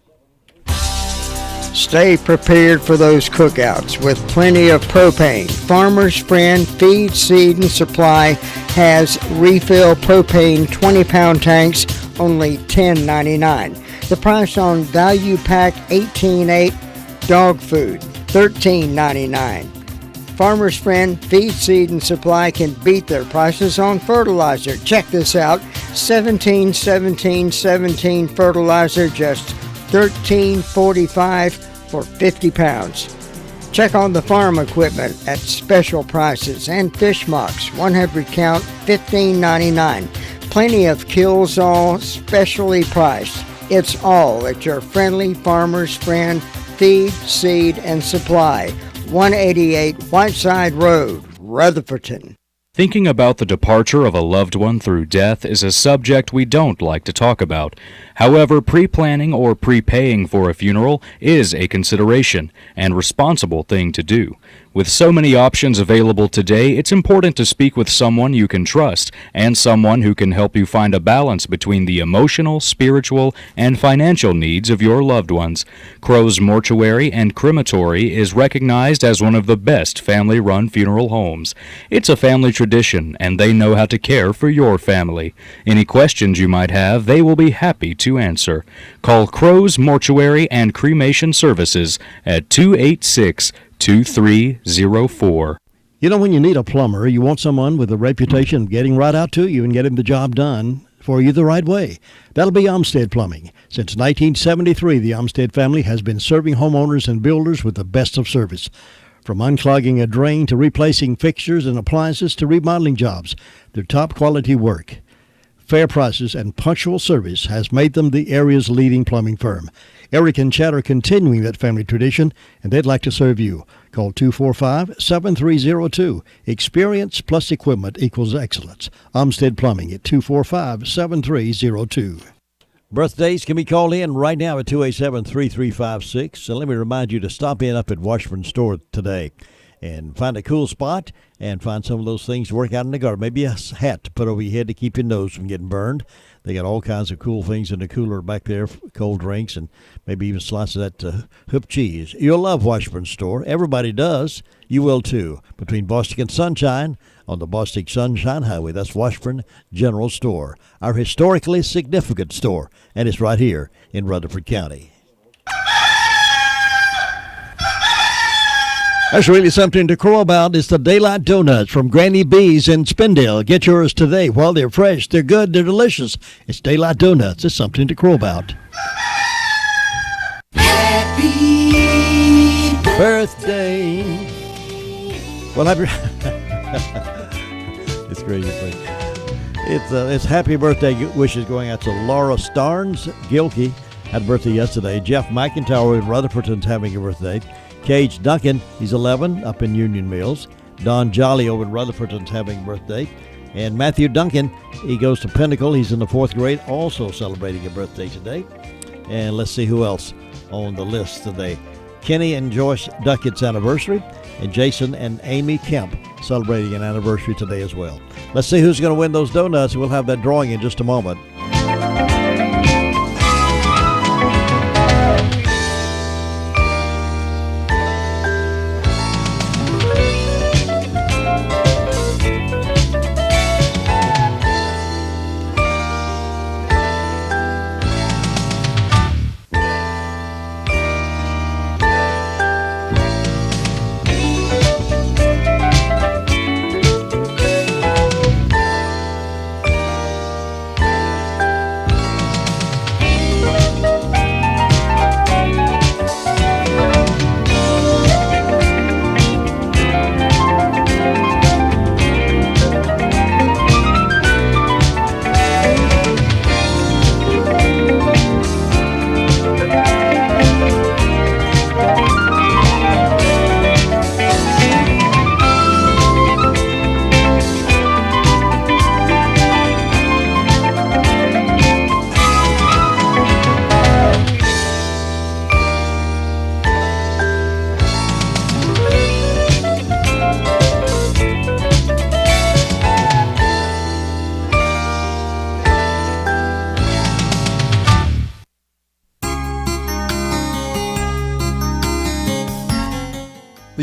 Stay prepared for those cookouts with plenty of propane. Farmer's Friend Feed, Seed, and Supply has refill propane 20-pound tanks, only $10.99. The price on Value Pack 18.8 dog food, $13.99. Farmer's Friend Feed, Seed, and Supply can beat their prices on fertilizer. Check this out, 17-17-17 fertilizer, just $13.45 for 50 pounds. Check on the farm equipment at special prices and fish mocks, 100 count, $15.99. Plenty of kills all, specially priced. It's all at your friendly Farmer's Friend Feed, Seed, and Supply, 188 Whiteside Road, Rutherfordton. Thinking about the departure of a loved one through death is a subject we don't like to talk about. However, pre-planning or prepaying for a funeral is a consideration and responsible thing to do. With so many options available today, it's important to speak with someone you can trust and someone who can help you find a balance between the emotional, spiritual, and financial needs of your loved ones. Crow's Mortuary and Crematory is recognized as one of the best family-run funeral homes. It's a family tradition, and they know how to care for your family. Any questions you might have, they will be happy to answer. Call Crow's Mortuary and Cremation Services at 286-2304. You know, when you need a plumber, you want someone with a reputation of getting right out to you and getting the job done for you the right way. That'll be Olmsted Plumbing. Since 1973, the Olmsted family has been serving homeowners and builders with the best of service. From unclogging a drain to replacing fixtures and appliances to remodeling jobs, their top quality work, fair prices, and punctual service has made them the area's leading plumbing firm. Eric and Chad are continuing that family tradition, and they'd like to serve you. Call 245-7302. Experience plus equipment equals excellence. Olmsted Plumbing at 245-7302. Birthdays can be called in right now at 287-3356. So let me remind you to stop in up at Washburn Store today and find a cool spot and find some of those things to work out in the garden. Maybe a hat to put over your head to keep your nose from getting burned. They got all kinds of cool things in the cooler back there, cold drinks, and maybe even slices of that hoop cheese. You'll love Washburn Store. Everybody does. You will too. Between Bostic and Sunshine on the Bostic Sunshine Highway. That's Washburn General Store, our historically significant store, and it's right here in Rutherford County. That's really something to crow about. It's the Daylight Donuts from Granny B's in Spindale. Get yours today. While they're fresh, they're good, they're delicious. It's Daylight Donuts. It's something to crow about. Happy birthday. Well, happy... It's crazy. It's happy birthday wishes going out to Laura Starnes Gilkey. Had a birthday yesterday. Jeff McIntyre in Rutherfordton's having a birthday. Cage Duncan, he's 11, up in Union Mills. Don Jolly over in Rutherfordton's having a birthday. And Matthew Duncan, he goes to Pinnacle. He's in the 4th grade, also celebrating a birthday today. And let's see who else on the list today. Kenny and Joyce Duckett's anniversary. And Jason and Amy Kemp celebrating an anniversary today as well. Let's see who's going to win those donuts. We'll have that drawing in just a moment.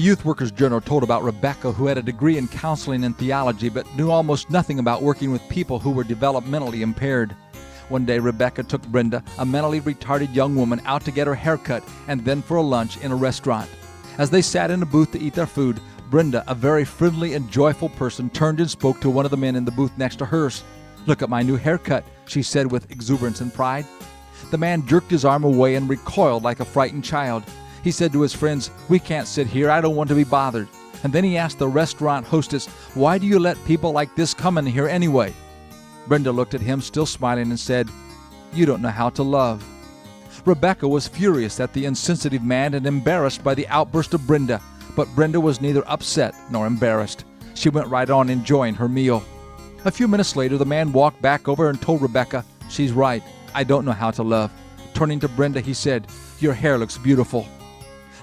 Youth Workers Journal told about Rebecca, who had a degree in counseling and theology but knew almost nothing about working with people who were developmentally impaired. One day, Rebecca took Brenda, a mentally retarded young woman, out to get her hair cut and then for a lunch in a restaurant. As they sat in a booth to eat their food, Brenda, a very friendly and joyful person, turned and spoke to one of the men in the booth next to hers. "Look at my new haircut," she said with exuberance and pride. The man jerked his arm away and recoiled like a frightened child. He said to his friends, "We can't sit here. I don't want to be bothered." And then he asked the restaurant hostess, "Why do you let people like this come in here anyway?" Brenda looked at him, still smiling, and said, "You don't know how to love." Rebecca was furious at the insensitive man and embarrassed by the outburst of Brenda, but Brenda was neither upset nor embarrassed. She went right on enjoying her meal. A few minutes later, the man walked back over and told Rebecca, "She's right. I don't know how to love." Turning to Brenda, he said, "Your hair looks beautiful."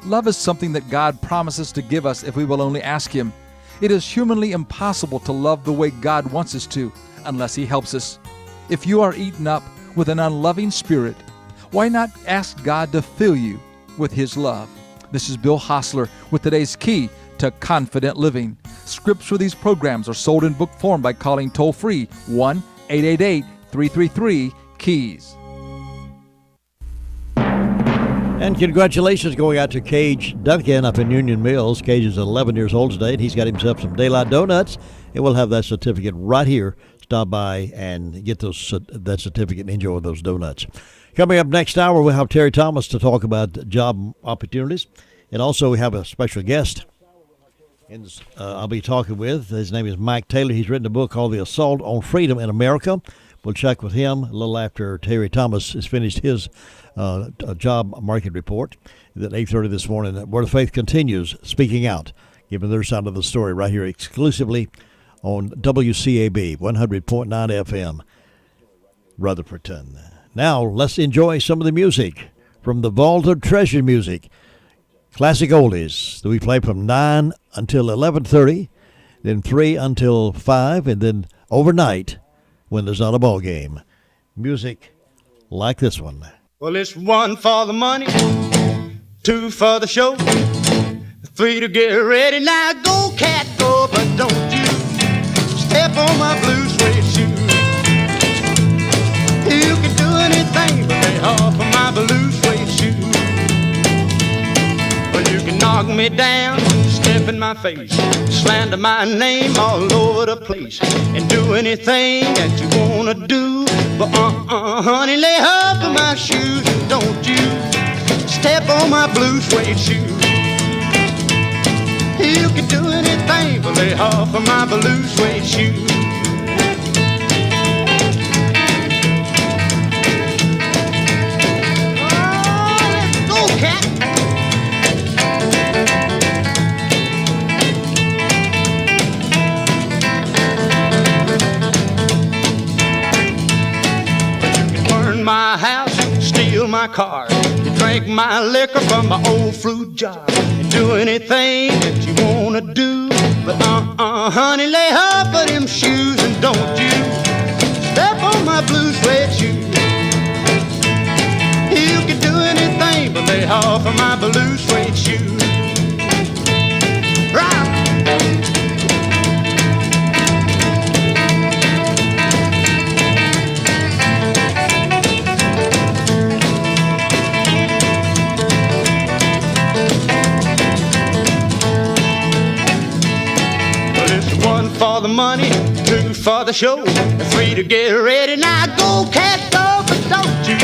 Love is something that God promises to give us if we will only ask Him. It is humanly impossible to love the way God wants us to unless He helps us. If you are eaten up with an unloving spirit, why not ask God to fill you with His love? This is Bill Hostler with today's key to confident living. Scripts for these programs are sold in book form by calling toll-free 1-888-333-KEYS. And congratulations going out to Cage Duncan up in Union Mills. Cage is 11 years old today, and he's got himself some Daylight Donuts, and we'll have that certificate right here. Stop by and get that certificate and enjoy those donuts. Coming up next hour, we'll have Terry Thomas to talk about job opportunities, and also we have a special guest. And I'll be talking with, his name is Mike Taylor. He's written a book called The Assault on Freedom in America. We'll check with him a little after Terry Thomas has finished his job market report at 8:30 this morning. Word of Faith continues speaking out, giving their side of the story right here exclusively on WCAB 100.9 FM, Rutherfordton. Now, let's enjoy some of the music from the Vault of Treasure Music. Classic oldies that we play from 9 until 11:30, then 3 until 5, and then overnight when there's not a ball game. Music like this one. Well, it's 1 for the money, 2 for the show, 3 to get ready. Now go, cat, go, but don't you step on my blue suede shoe. You can do anything but lay off of my blue suede shoe. Well, you can knock me down, step in my face, slander my name all over the place, and do anything that you wanna do. But honey, lay off of my shoes, and don't you step on my blue suede shoe. You can do anything but lay off of my blue suede shoe. Oh, let's go, cat. My house, steal my car, you drink my liquor from my old fruit jar, and do anything that you wanna do. But honey, lay off of them shoes, and don't you step on my blue suede shoes. You can do anything but lay off of my blue suede shoes. Rock! For the money, 2 for the show, 3 to get ready. Now go, cat, go, but don't you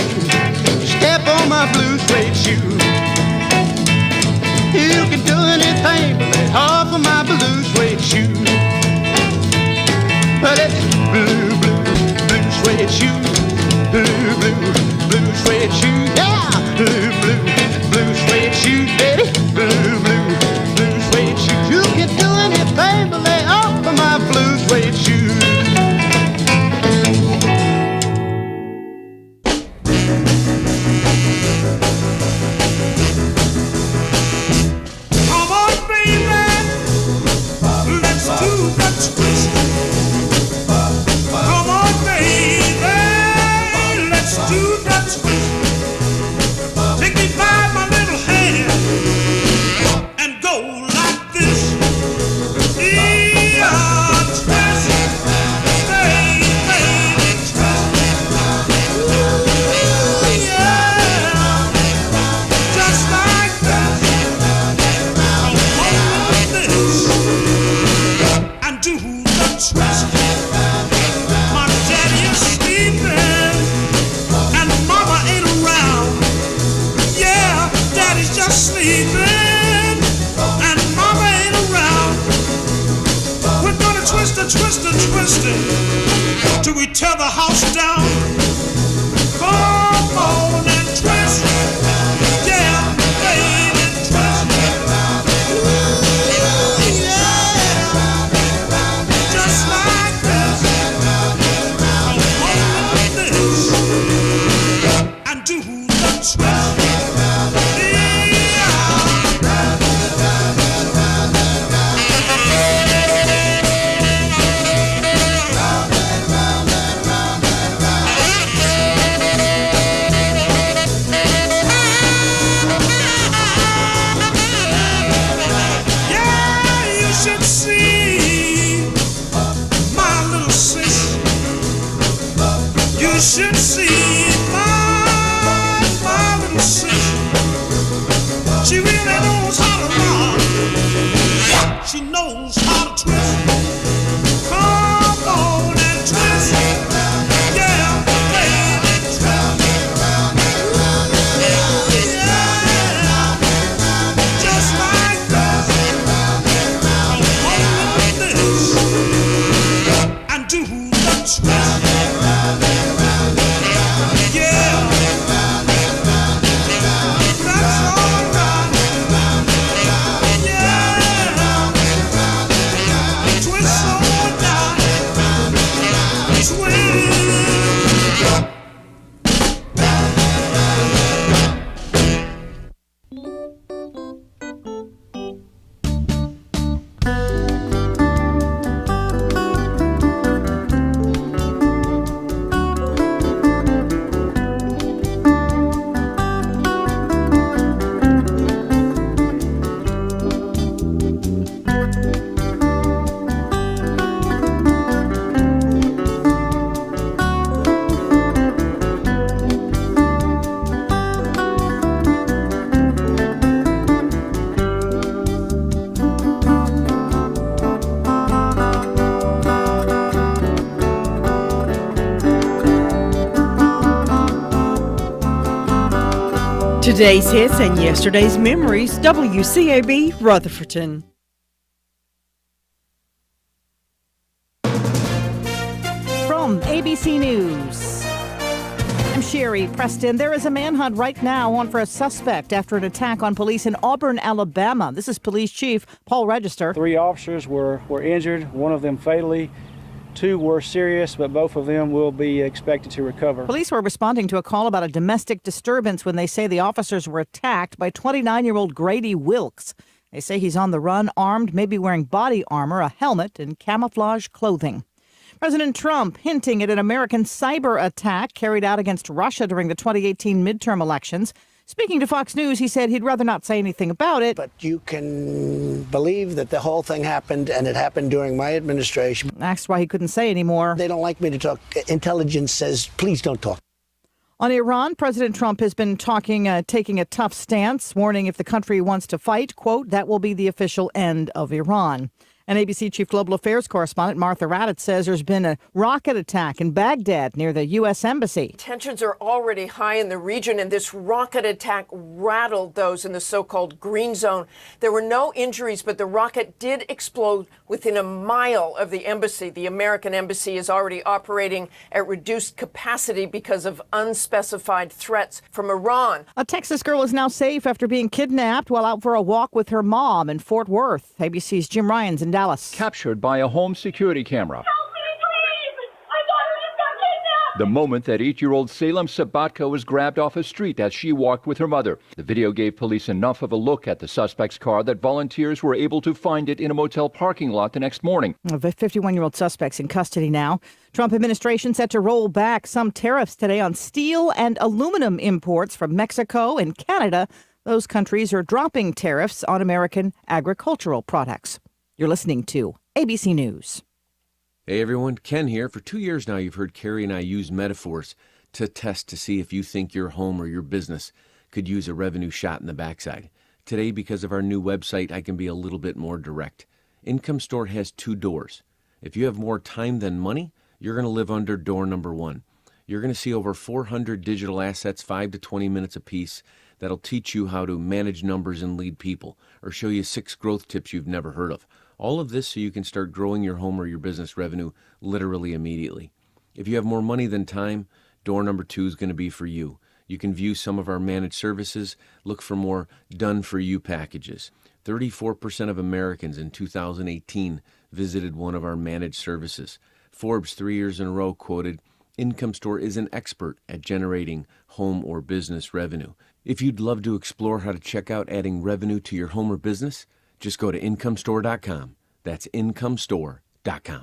step on my blue suede shoe. You can do anything but lay off of my blue suede shoe. But it's blue, blue, blue suede shoe, blue, blue, blue suede shoe, yeah, blue, blue, blue suede shoe, baby, blue, blue, blue suede shoe. You can do anything but lay off of my blue suede shoes. Come on, baby, let's do the twist. Come on, baby, let's do the twist. Take me by my little hand and go like twist. My daddy is sleeping and mama ain't around. Yeah, daddy's just sleeping and mama ain't around. We're gonna twist and twist and twist it till we tear the house down. Come on and twist, yeah, baby, twist. Ooh, yeah, just like this. Come on this and do the twist. You should see my little sister. She really knows how to rock. She knows how to twist. Come on and twist. Yeah, baby, twist. Yeah, just like this. Come on this and do the twist. Today's hits and yesterday's memories, WCAB Rutherfordton. From ABC News, I'm Sherry Preston. There is a manhunt right now on for a suspect after an attack on police in Auburn, Alabama. This is Police Chief Paul Register. 3 officers were injured, one of them fatally. 2 were serious, but both of them will be expected to recover. Police were responding to a call about a domestic disturbance when they say the officers were attacked by 29-year-old Grady Wilkes. They say he's on the run, armed, maybe wearing body armor, a helmet, and camouflage clothing. President Trump hinting at an American cyber attack carried out against Russia during the 2018 midterm elections. Speaking to Fox News, he said he'd rather not say anything about it. But you can believe that the whole thing happened, and it happened during my administration. Asked why he couldn't say anymore. They don't like me to talk. Intelligence says, please don't talk. On Iran, President Trump has been taking a tough stance, warning if the country wants to fight, quote, that will be the official end of Iran. And ABC Chief Global Affairs correspondent Martha Raddatz says there's been a rocket attack in Baghdad near the U.S. Embassy. Tensions are already high in the region, and this rocket attack rattled those in the so-called green zone. There were no injuries, but the rocket did explode within a mile of the embassy. The American embassy is already operating at reduced capacity because of unspecified threats from Iran. A Texas girl is now safe after being kidnapped while out for a walk with her mom in Fort Worth. ABC's Jim Ryan's in Dallas. Captured by a home security camera. The moment that 8-year-old Salem Sabatka was grabbed off a street as she walked with her mother. The video gave police enough of a look at the suspect's car that volunteers were able to find it in a motel parking lot the next morning. The 51-year-old suspect's in custody now. Trump administration set to roll back some tariffs today on steel and aluminum imports from Mexico and Canada. Those countries are dropping tariffs on American agricultural products. You're listening to ABC News. Hey everyone, Ken here. For 2 years now, you've heard Carrie and I use metaphors to test to see if you think your home or your business could use a revenue shot in the backside. Today, because of our new website, I can be a little bit more direct. Income Store has 2 doors. If you have more time than money, you're going to live under door number 1. You're going to see over 400 digital assets, 5 to 20 minutes apiece, that'll teach you how to manage numbers and lead people, or show you 6 growth tips you've never heard of. All of this so you can start growing your home or your business revenue literally immediately. If you have more money than time, door number 2 is going to be for you. You can view some of our managed services, look for more done-for-you packages. 34% of Americans in 2018 visited one of our managed services. Forbes 3 years in a row quoted, Income Store is an expert at generating home or business revenue. If you'd love to explore how to check out adding revenue to your home or business, just go to incomestore.com. That's incomestore.com.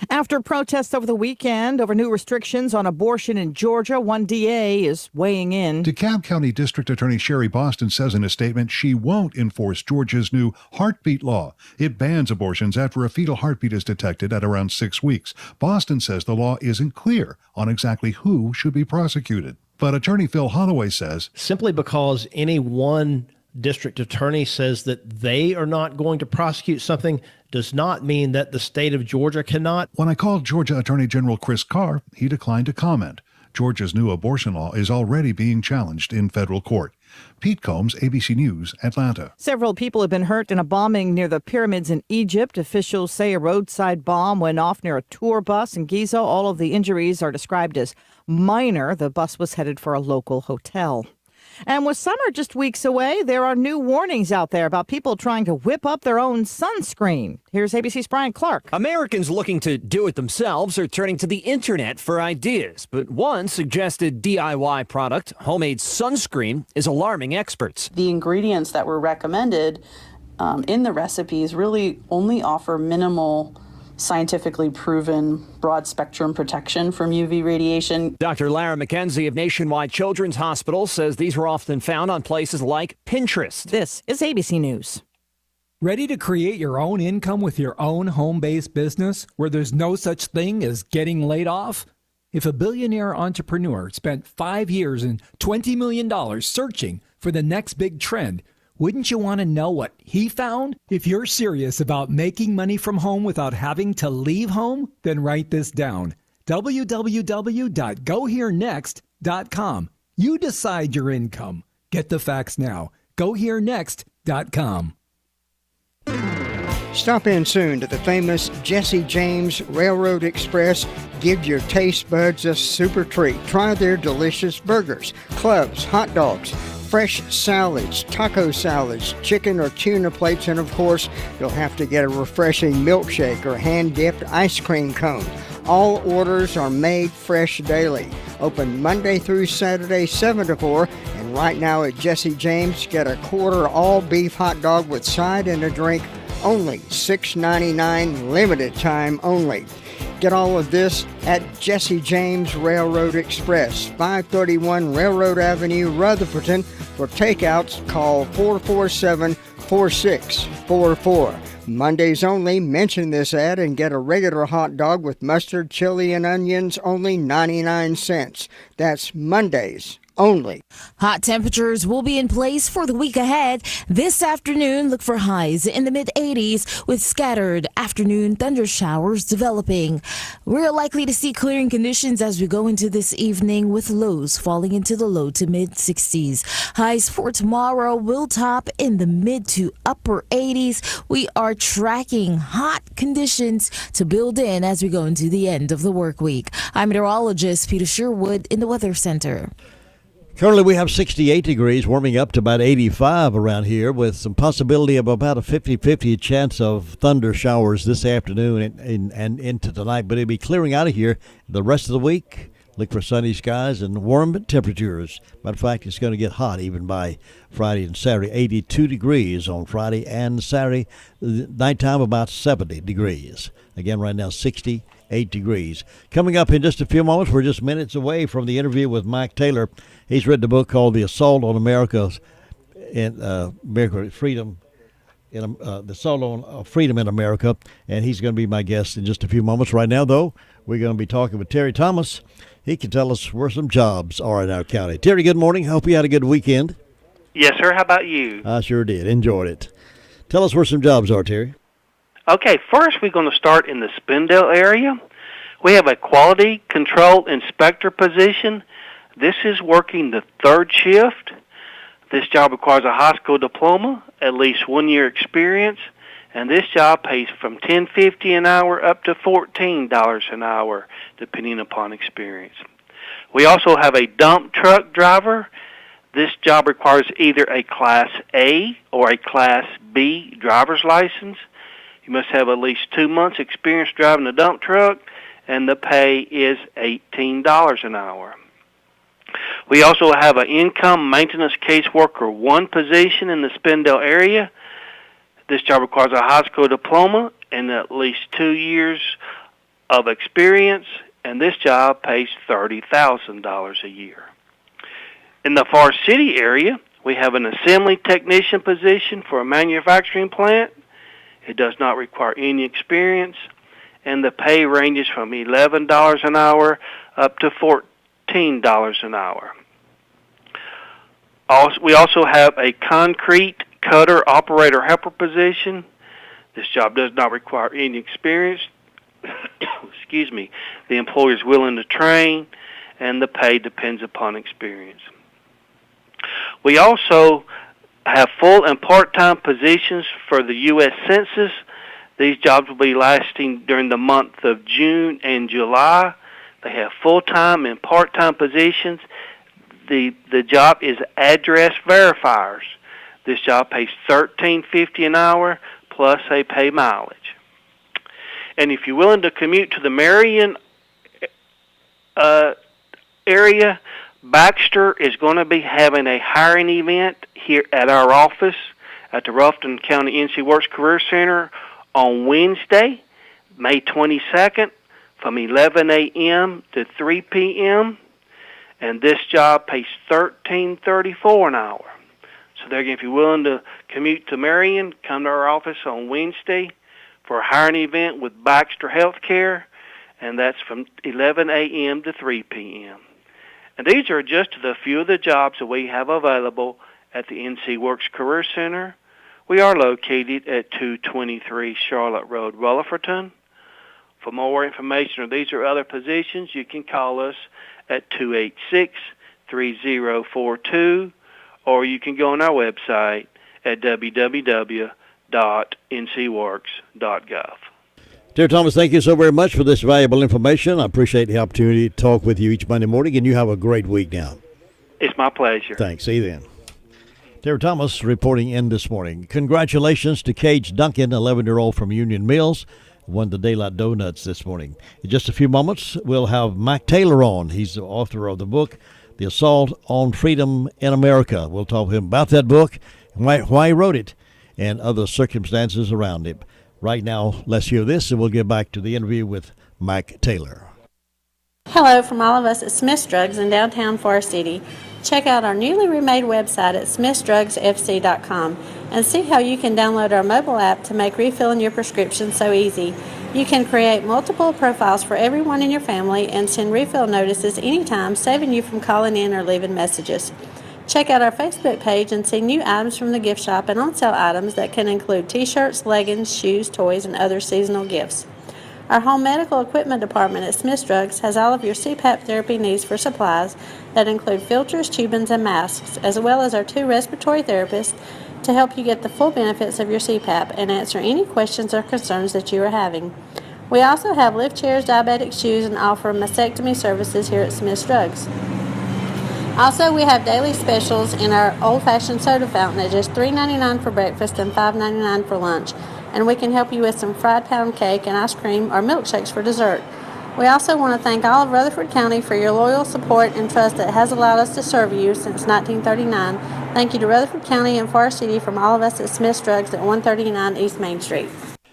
After protests over the weekend over new restrictions on abortion in Georgia, one DA is weighing in. DeKalb County District Attorney Sherry Boston says in a statement she won't enforce Georgia's new heartbeat law. It bans abortions after a fetal heartbeat is detected at around 6 weeks. Boston says the law isn't clear on exactly who should be prosecuted. But Attorney Phil Holloway says, simply because any one district attorney says that they are not going to prosecute something does not mean that the state of Georgia cannot. When I called Georgia Attorney General Chris Carr, he declined to comment. Georgia's new abortion law is already being challenged in federal court. Pete Combs, ABC News, Atlanta. Several people have been hurt in a bombing near the pyramids in Egypt. Officials say a roadside bomb went off near a tour bus in Giza. All of the injuries are described as minor. The bus was headed for a local hotel. And with summer just weeks away, there are new warnings out there about people trying to whip up their own sunscreen. Here's ABC's Brian Clark. Americans looking to do it themselves are turning to the internet for ideas. But one suggested DIY product, homemade sunscreen, is alarming experts. The ingredients that were recommended in the recipes really only offer minimal scientifically proven broad spectrum protection from UV radiation. Dr. Lara McKenzie of Nationwide Children's Hospital says these are often found on places like Pinterest. This is ABC News. Ready to create your own income with your own home-based business where there's no such thing as getting laid off? If a billionaire entrepreneur spent 5 years and $20 million searching for the next big trend, wouldn't you want to know what he found? If you're serious about making money from home without having to leave home, then write this down. www.goherenext.com. You decide your income. Get the facts now. Goherenext.com. Stop in soon to the famous Jesse James Railroad Express. Give your taste buds a super treat. Try their delicious burgers, clubs, hot dogs, fresh salads, taco salads, chicken or tuna plates, and of course, you'll have to get a refreshing milkshake or hand-dipped ice cream cone. All orders are made fresh daily. Open Monday through Saturday, 7 to 4. And right now at Jesse James, get a quarter all-beef hot dog with side and a drink, only $6.99, limited time only. Get all of this at Jesse James Railroad Express, 531 Railroad Avenue, Rutherfordton. For takeouts, call 447-4644. Mondays only. Mention this ad and get a regular hot dog with mustard, chili, and onions, only 99 cents. That's Mondays only. Hot temperatures will be in place for the week ahead. This afternoon, look for highs in the mid-80s with scattered afternoon thunder showers developing. We're likely to see clearing conditions as we go into this evening with lows falling into the low to mid-60s. Highs for tomorrow will top in the mid to upper 80s. We are tracking hot conditions to build in as we go into the end of the work week. I'm meteorologist Peter Sherwood in the Weather Center. Currently we have 68 degrees, warming up to about 85 around here with some possibility of about a 50-50 chance of thunder showers this afternoon and into tonight. But it'll be clearing out of here the rest of the week. Look for sunny skies and warm temperatures. Matter of fact, it's going to get hot even by Friday and Saturday. 82 degrees on Friday and Saturday. Nighttime about 70 degrees. Again, right now 68 degrees. Coming up in just a few moments, we're just minutes away from the interview with Mike Taylor. He's written a book called The Assault on America's Freedom. The Assault on Freedom in America, and he's going to be my guest in just a few moments. Right now, though, we're going to be talking with Terry Thomas. He can tell us where some jobs are in our county. Terry, good morning. Hope you had a good weekend. Yes, sir. How about you? I sure did. Enjoyed it. Tell us where some jobs are, Terry. Okay, first we're going to start in the Spindale area. We have a quality control inspector position. This is working the third shift. This job requires a high school diploma, at least 1 year experience, and this job pays from $10.50 an hour up to $14 an hour, depending upon experience. We also have a dump truck driver. This job requires either a Class A or a Class B driver's license. You must have at least 2 months experience driving a dump truck, and the pay is $18 an hour. We also have an income maintenance caseworker 1 position in the Spindale area. This job requires a high school diploma and at least 2 years of experience, and this job pays $30,000 a year. In the Forest City area, we have an assembly technician position for a manufacturing plant. It does not require any experience, and the pay ranges from $11 an hour up to $14 an hour. We also have a concrete cutter operator helper position. This job does not require any experience. Excuse me. The employer is willing to train, and the pay depends upon experience. We also have full and part-time positions for the U.S. Census. These jobs will be lasting during the month of June and July. They have full-time and part-time positions. The job is address verifiers. This job pays $13.50 an hour, plus they pay mileage. And if you're willing to commute to the Marion area, Baxter is going to be having a hiring event here at our office at the Ruffton County NC Works Career Center on Wednesday, May 22nd, from 11 a.m. to 3 p.m., and this job pays $13.34 an hour. So there again, if you're willing to commute to Marion, come to our office on Wednesday for a hiring event with Baxter Healthcare, and that's from 11 a.m. to 3 p.m. And these are just a few of the jobs that we have available at the NC Works Career Center. We are located at 223 Charlotte Road, Rutherford. For more information or these or other positions, you can call us at 286-3042, or you can go on our website at www.ncworks.gov. Dear Thomas, thank you so very much for this valuable information. I appreciate the opportunity to talk with you each Monday morning, and you have a great week now. It's my pleasure. Thanks. See you then. Dear Thomas reporting in this morning. Congratulations to Cage Duncan, 11-year-old from Union Mills, won the Daylight Donuts this morning. In just a few moments, we'll have Mike Taylor on. He's the author of the book, The Assault on Freedom in America. We'll talk to him about that book, why he wrote it, and other circumstances around it. Right now, let's hear this, and we'll get back to the interview with Mike Taylor. Hello from all of us at Smith's Drugs in downtown Forest City. Check out our newly remade website at smithsdrugsfc.com and see how you can download our mobile app to make refilling your prescription so easy. You can create multiple profiles for everyone in your family and send refill notices anytime, saving you from calling in or leaving messages. Check out our Facebook page and see new items from the gift shop and on-sale items that can include t-shirts, leggings, shoes, toys, and other seasonal gifts. Our home medical equipment department at Smith's Drugs has all of your CPAP therapy needs for supplies that include filters, tubings, and masks, as well as our 2 respiratory therapists to help you get the full benefits of your CPAP and answer any questions or concerns that you are having. We also have lift chairs, diabetic shoes, and offer mastectomy services here at Smith's Drugs. Also, we have daily specials in our old-fashioned soda fountain at just $3.99 for breakfast and $5.99 for lunch. And we can help you with some fried pound cake and ice cream or milkshakes for dessert. We also want to thank all of Rutherford County for your loyal support and trust that has allowed us to serve you since 1939. Thank you to Rutherford County and Forest City from all of us at Smith's Drugs at 139 East Main Street.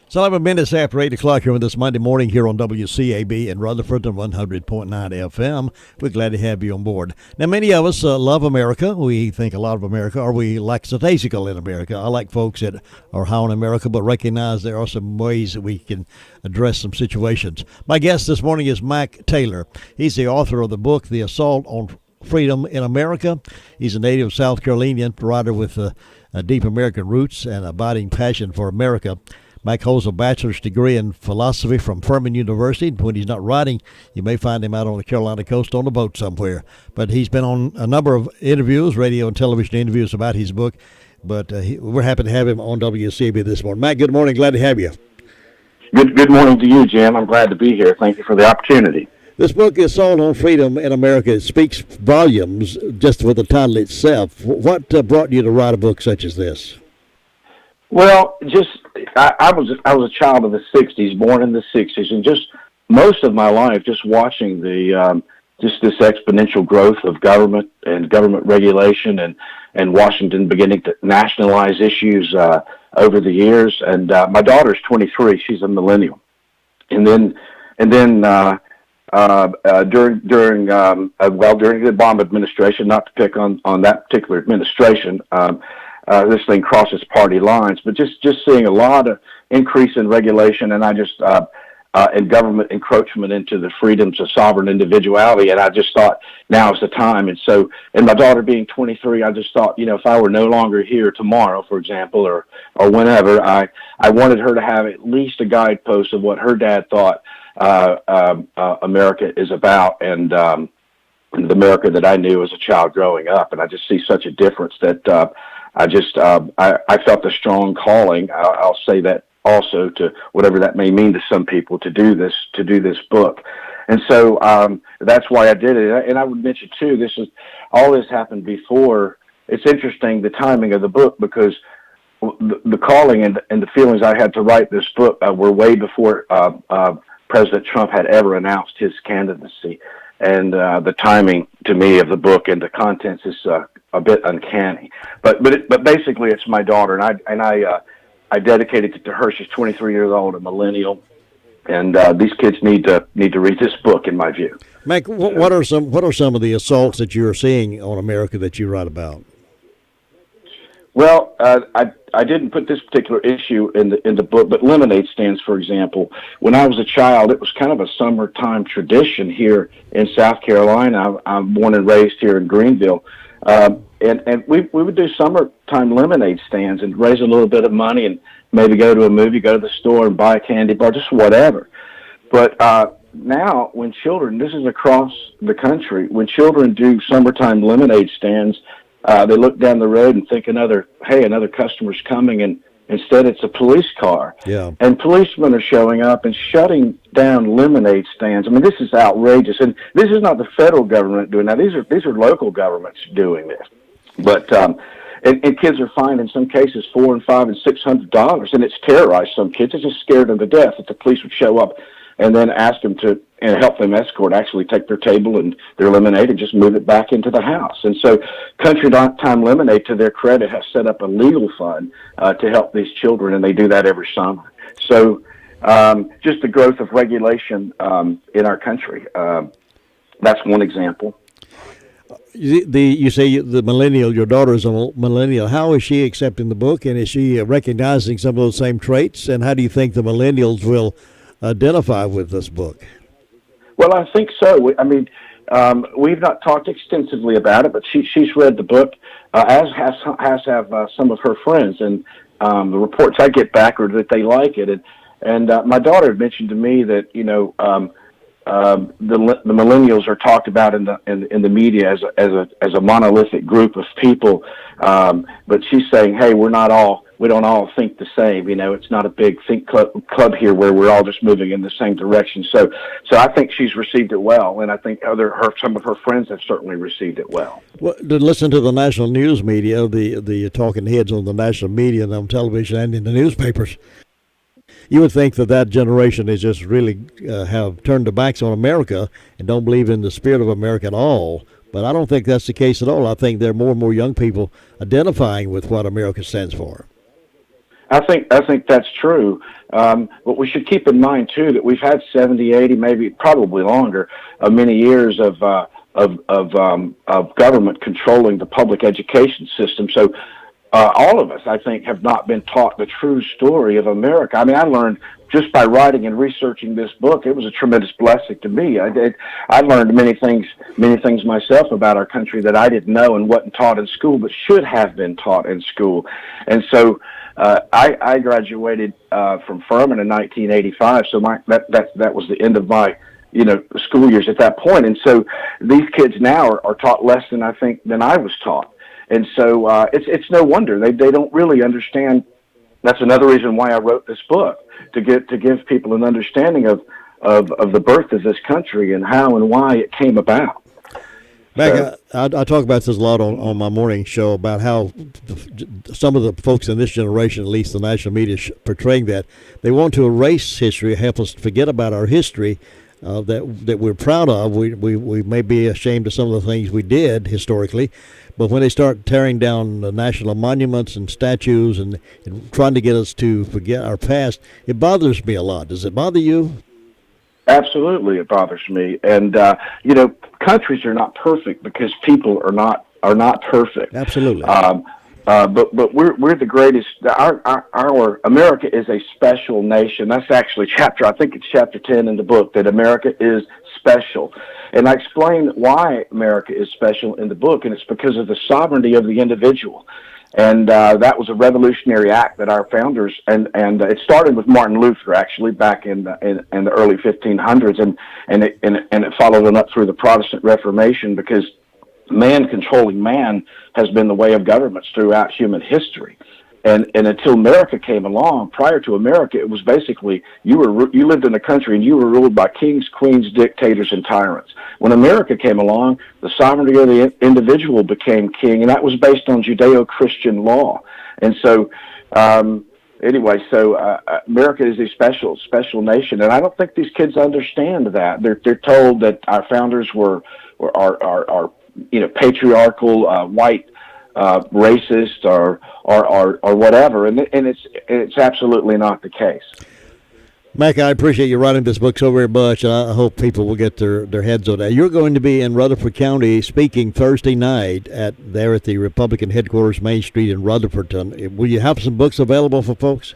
It's 11 minutes after 8 o'clock here on this Monday morning here on WCAB in Rutherford and 100.9 FM. We're glad to have you on board. Now, many of us love America. We think a lot of America, or we lackadaisical in America. I like folks that are high on America, but recognize there are some ways that we can address some situations. My guest this morning is Mike Taylor. He's the author of the book, The Assault on Freedom in America. He's a native South Carolinian writer with deep American roots and abiding passion for America. Mike holds a bachelor's degree in philosophy from Furman University. When he's not writing, you may find him out on the Carolina coast on a boat somewhere. But he's been on a number of interviews, radio and television interviews about his book. But we're happy to have him on WCAB this morning. Matt, good morning. Glad to have you. Good morning to you, Jim. I'm glad to be here. Thank you for the opportunity. This book is Salt on Freedom in America. It speaks volumes just for the title itself. What brought you to write a book such as this? Well, I was a child of the '60s, born in the '60s, and just most of my life just watching the just this exponential growth of government and government regulation and Washington beginning to nationalize issues over the years. And my daughter's 23; she's a millennial, and then during the Obama administration, not to pick on that particular administration. This thing crosses party lines, but just seeing a lot of increase in regulation, and and government encroachment into the freedoms of sovereign individuality, and I just thought now is the time. And so, and my daughter being 23, I just thought, if I were no longer here tomorrow, for example, or whenever, I wanted her to have at least a guidepost of what her dad thought America is about, and the America that I knew as a child growing up. And I just see such a difference that I felt a strong calling. I'll say that also, to whatever that may mean to some people, to do this book. And so that's why I did it. And I would mention too, all this happened before. It's interesting, the timing of the book, because the calling and the feelings I had to write this book were way before President Trump had ever announced his candidacy. And the timing to me of the book and the contents is a bit uncanny. But basically, it's my daughter, and I dedicated it to her. She's 23 years old, a millennial, and these kids need to read this book, in my view. Mike, what are some of the assaults that you are seeing on America that you write about? Well, I didn't put this particular issue in the book, but lemonade stands, for example. When I was a child, it was kind of a summertime tradition here in South Carolina. I'm born and raised here in Greenville, and we would do summertime lemonade stands and raise a little bit of money and maybe go to a movie, go to the store and buy a candy bar, just whatever. But now, when children, this is across the country, when children do summertime lemonade stands, they look down the road and think another customer's coming, and instead it's a police car. Yeah. And policemen are showing up and shutting down lemonade stands. I mean, this is outrageous. And this is not the federal government doing that. These are local governments doing this. But and kids are fined in some cases $400 and $500 and $600, and it's terrorized some kids. It's just scared them to death that the police would show up and then ask them to help them escort, actually take their table and their lemonade and just move it back into the house. And so Country Time Lemonade, to their credit, has set up a legal fund to help these children, and they do that every summer. So just the growth of regulation in our country, that's one example. You say the millennial, your daughter is a millennial. How is she accepting the book, and is she recognizing some of those same traits? And how do you think the millennials will identify with this book? Well, I think so. We've not talked extensively about it, but she's read the book, as have some of her friends, and the reports I get back are that they like it. And my daughter had mentioned to me that the millennials are talked about in the media as a monolithic group of people, but she's saying, hey, we don't all think the same. It's not a big think club here where we're all just moving in the same direction. So I think she's received it well, and I think some of her friends have certainly received it well. Well, to listen to the national news media, the talking heads on the national media and on television and in the newspapers, you would think that generation is just really have turned their backs on America and don't believe in the spirit of America at all. But I don't think that's the case at all. I think there are more and more young people identifying with what America stands for. I think that's true. But we should keep in mind too that we've had 70, 80, maybe probably longer, many years of government controlling the public education system. So all of us, I think, have not been taught the true story of America. I mean, I learned just by writing and researching this book. It was a tremendous blessing to me. I learned many things myself about our country that I didn't know and wasn't taught in school, but should have been taught in school. And so I graduated from Furman in 1985, so that was the end of my school years at that point. And so these kids now are taught less than I was taught. And so it's no wonder they don't really understand. That's another reason why I wrote this book, to give people an understanding of the birth of this country and how and why it came about. Mac, I talk about this a lot on my morning show about how some of the folks in this generation, at least the national media, portraying that they want to erase history, help us forget about our history that we're proud of. We may be ashamed of some of the things we did historically, but when they start tearing down the national monuments and statues and trying to get us to forget our past, it bothers me a lot. Does it bother you? Absolutely, it bothers me. And countries are not perfect because people are not perfect. Absolutely. But we're the greatest. Our America is a special nation. That's actually I think it's chapter 10 in the book, that America is special. And I explain why America is special in the book, and it's because of the sovereignty of the individual. And that was a revolutionary act that our founders, and it started with Martin Luther, actually, back in the early 1500s, and it followed on up through the Protestant Reformation, because man controlling man has been the way of governments throughout human history. And until America came along, prior to America, it was basically you lived in a country and you were ruled by kings, queens, dictators, and tyrants. When America came along, the sovereignty of the individual became king, and that was based on Judeo-Christian law. And so, America is a special nation, and I don't think these kids understand that. They're told that our founders are patriarchal, white, racist, or whatever, and it's absolutely not the case. Mac, I appreciate you writing this book so very much, and I hope people will get their heads on that. You're going to be in Rutherford County speaking Thursday night at the Republican headquarters, Main Street in Rutherfordton. Will you have some books available for folks?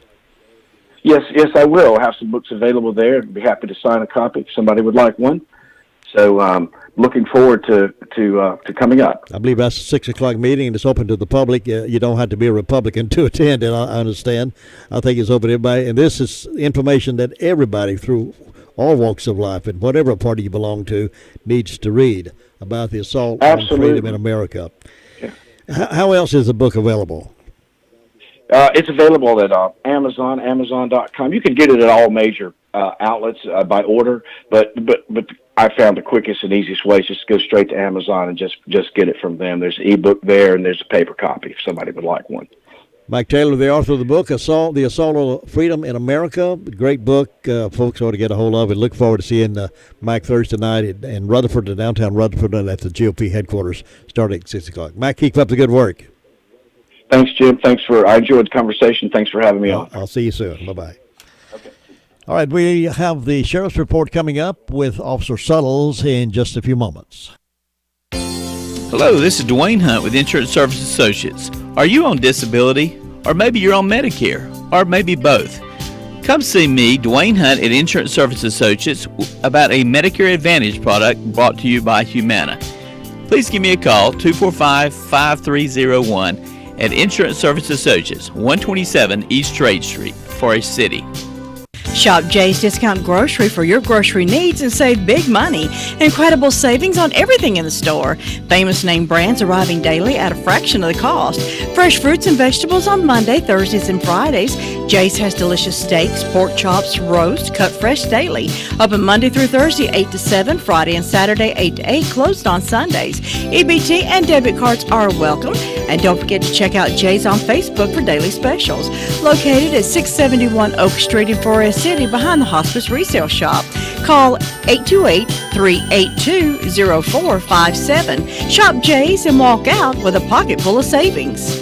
Yes, I will. I'll have some books available there. I'd be happy to sign a copy if somebody would like one. So, looking forward to coming up. I believe that's a 6:00 meeting, and it's open to the public. You don't have to be a Republican to attend, and I understand. I think it's open to everybody, and this is information that everybody through all walks of life and whatever party you belong to needs to read about the assault on freedom in America. Yeah. How else is the book available? It's available at Amazon.com. You can get it at all major outlets by order, but I found the quickest and easiest way is just go straight to Amazon and just get it from them. There's an ebook there, and there's a paper copy if somebody would like one. Mike Taylor, the author of the book, The Assault on Freedom in America. Great book. Folks ought to get a hold of it. Look forward to seeing Mike Thursday night in Rutherford, downtown Rutherford, at the GOP headquarters starting at 6:00. Mike, keep up the good work. Thanks, Jim. I enjoyed the conversation. Thanks for having me on. I'll see you soon. Bye-bye. Okay. All right, we have the Sheriff's Report coming up with Officer Suttles in just a few moments. Hello, this is Dwayne Hunt with Insurance Service Associates. Are you on disability? Or maybe you're on Medicare? Or maybe both? Come see me, Dwayne Hunt at Insurance Service Associates, about a Medicare Advantage product brought to you by Humana. Please give me a call, 245-5301 at Insurance Service Associates, 127 East Trade Street, Forest City. Shop Jay's Discount Grocery for your grocery needs and save big money. Incredible savings on everything in the store. Famous name brands arriving daily at a fraction of the cost. Fresh fruits and vegetables on Monday, Thursdays, and Fridays. Jay's has delicious steaks, pork chops, roast, cut fresh daily. Open Monday through Thursday, 8 to 7, Friday and Saturday, 8 to 8, closed on Sundays. EBT and debit cards are welcome. And don't forget to check out Jay's on Facebook for daily specials. Located at 671 Oak Street in Forest City behind the Hospice Resale Shop. Call 828-382-0457. Shop Jay's and walk out with a pocket full of savings.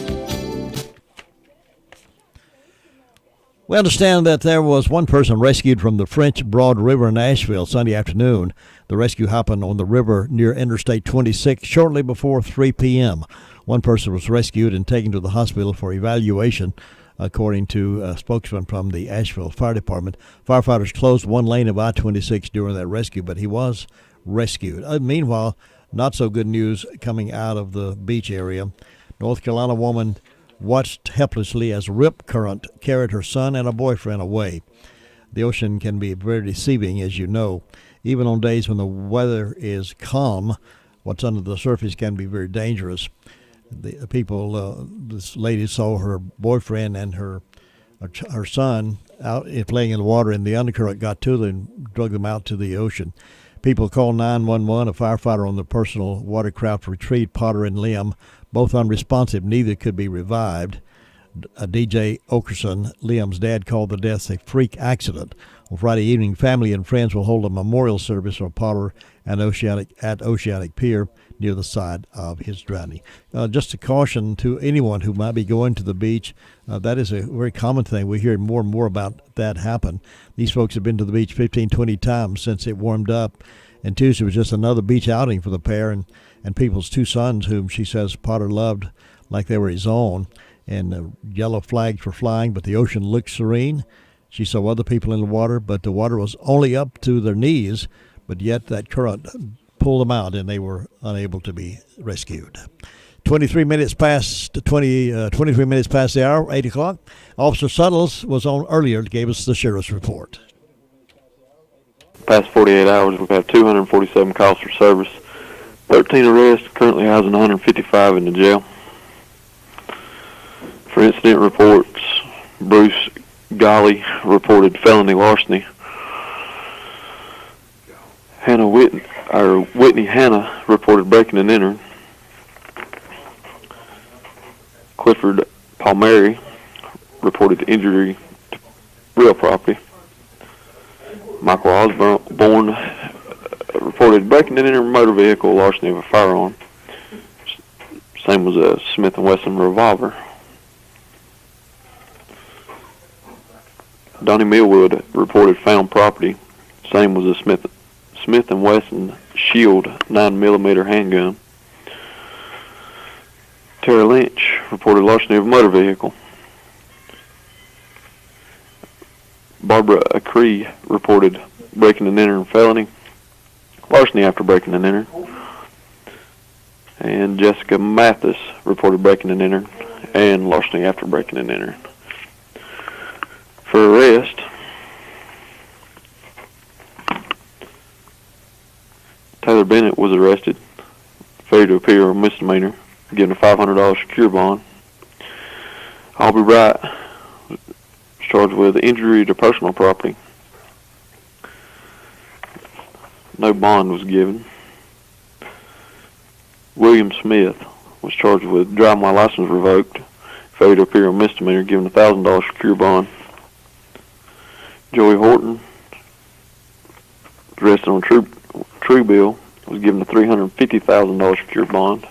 We understand that there was one person rescued from the French Broad River in Nashville Sunday afternoon. The rescue happened on the river near Interstate 26 shortly before 3 p.m. One person was rescued and taken to the hospital for evaluation, according to a spokesman from the Asheville Fire Department. Firefighters closed one lane of I-26 during that rescue, but he was rescued. Meanwhile, not so good news coming out of the beach area. North Carolina woman watched helplessly as a rip current carried her son and a boyfriend away. The ocean can be very deceiving, as you know. Even on days when the weather is calm, what's under the surface can be very dangerous. The people, this lady saw her boyfriend and her son out playing in the water, and the undercurrent got to them and drug them out to the ocean. People called 911. A firefighter on the personal watercraft retrieved Potter and Liam, both unresponsive. Neither could be revived. DJ Okerson, Liam's dad, called the deaths a freak accident. On Friday evening, family and friends will hold a memorial service for Potter at Oceanic Pier near the site of his drowning. Just a caution to anyone who might be going to the beach, that is a very common thing. We hear more and more about that happen. These folks have been to the beach 15, 20 times since it warmed up, and Tuesday was just another beach outing for the pair and people's two sons, whom she says Potter loved like they were his own. And yellow flags were flying, but the ocean looked serene. She saw other people in the water, but the water was only up to their knees, but yet that current pulled them out, and they were unable to be rescued. 23 minutes past the hour, 8 o'clock. Officer Suttles was on earlier, gave us the sheriff's report. Past 48 hours, we've had 247 calls for service, 13 arrests, currently housing 155 in the jail. For incident reports, Bruce Golly reported felony larceny. Whitney Hanna reported breaking and entering. Clifford Palmieri reported injury to real property. Michael Osborne reported breaking and entering motor vehicle, larceny of a firearm. Same was a Smith & Wesson revolver. Donnie Millwood reported found property. Same was a Smith & Wesson Shield 9mm handgun. Terry Lynch reported larceny of a motor vehicle. Barbara Acree reported breaking and entering felony, larceny after breaking and entering. And Jessica Mathis reported breaking and entering and larceny after breaking and entering. For arrest, Taylor Bennett was arrested, failure to appear on misdemeanor, given a $500 secure bond. Aubrey Wright was charged with injury to personal property. No bond was given. William Smith was charged with driving while license revoked, failure to appear on misdemeanor, given a $1,000 secure bond. Joey Horton was arrested on true bill, was given a $350,000 secure bond.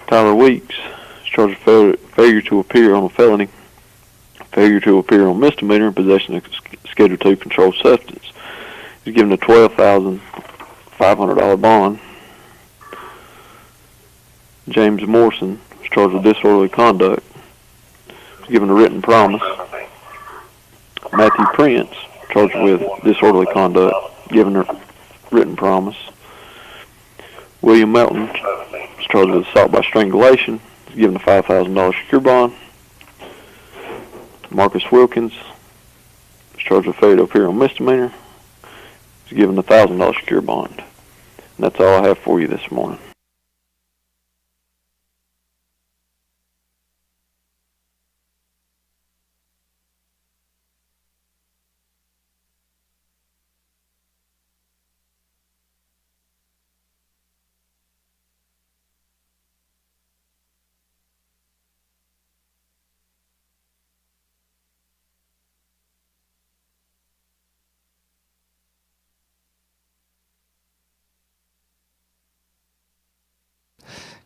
Tyler Weeks is charged with failure to appear on a felony, failure to appear on misdemeanor, and possession of Schedule II controlled substance. He's given a $12,500 bond. James Morrison was charged with disorderly conduct. He was given a written promise. Matthew Prince, charged with disorderly conduct, given a written promise. William Melton was charged with assault by strangulation, was given a $5,000 secure bond. Marcus Wilkins was charged with failure to appear on misdemeanor, was given a $1,000 secure bond. And that's all I have for you this morning.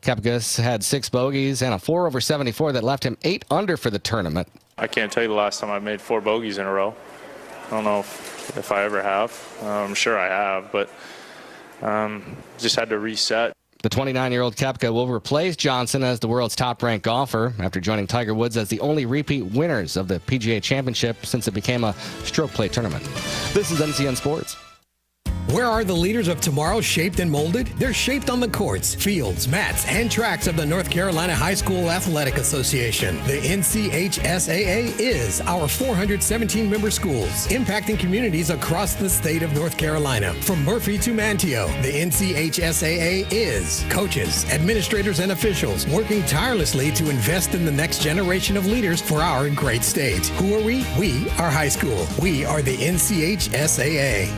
Koepka had 6 bogeys and a 4 over 74 that left him 8 under for the tournament. I can't tell you the last time I made 4 bogeys in a row. I don't know if I ever have. I'm sure I have, but just had to reset. The 29-year-old Koepka will replace Johnson as the world's top-ranked golfer after joining Tiger Woods as the only repeat winners of the PGA Championship since it became a stroke play tournament. This is NCN Sports. Where are the leaders of tomorrow shaped and molded? They're shaped on the courts, fields, mats, and tracks of the North Carolina High School Athletic Association. The NCHSAA is our 417-member schools, impacting communities across the state of North Carolina. From Murphy to Manteo, the NCHSAA is coaches, administrators, and officials working tirelessly to invest in the next generation of leaders for our great state. Who are we? We are high school. We are the NCHSAA.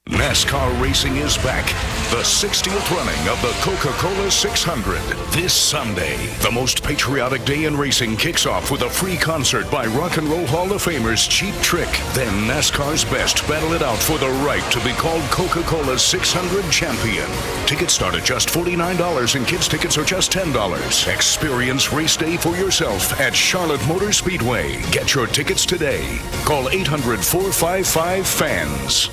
NASCAR racing is back. The 60th running of the Coca-Cola 600. This Sunday, the most patriotic day in racing kicks off with a free concert by Rock and Roll Hall of Famers Cheap Trick. Then NASCAR's best battle it out for the right to be called Coca-Cola 600 champion. Tickets start at just $49 and kids tickets are just $10. Experience race day for yourself at Charlotte Motor Speedway. Get your tickets today. Call 800-455-FANS.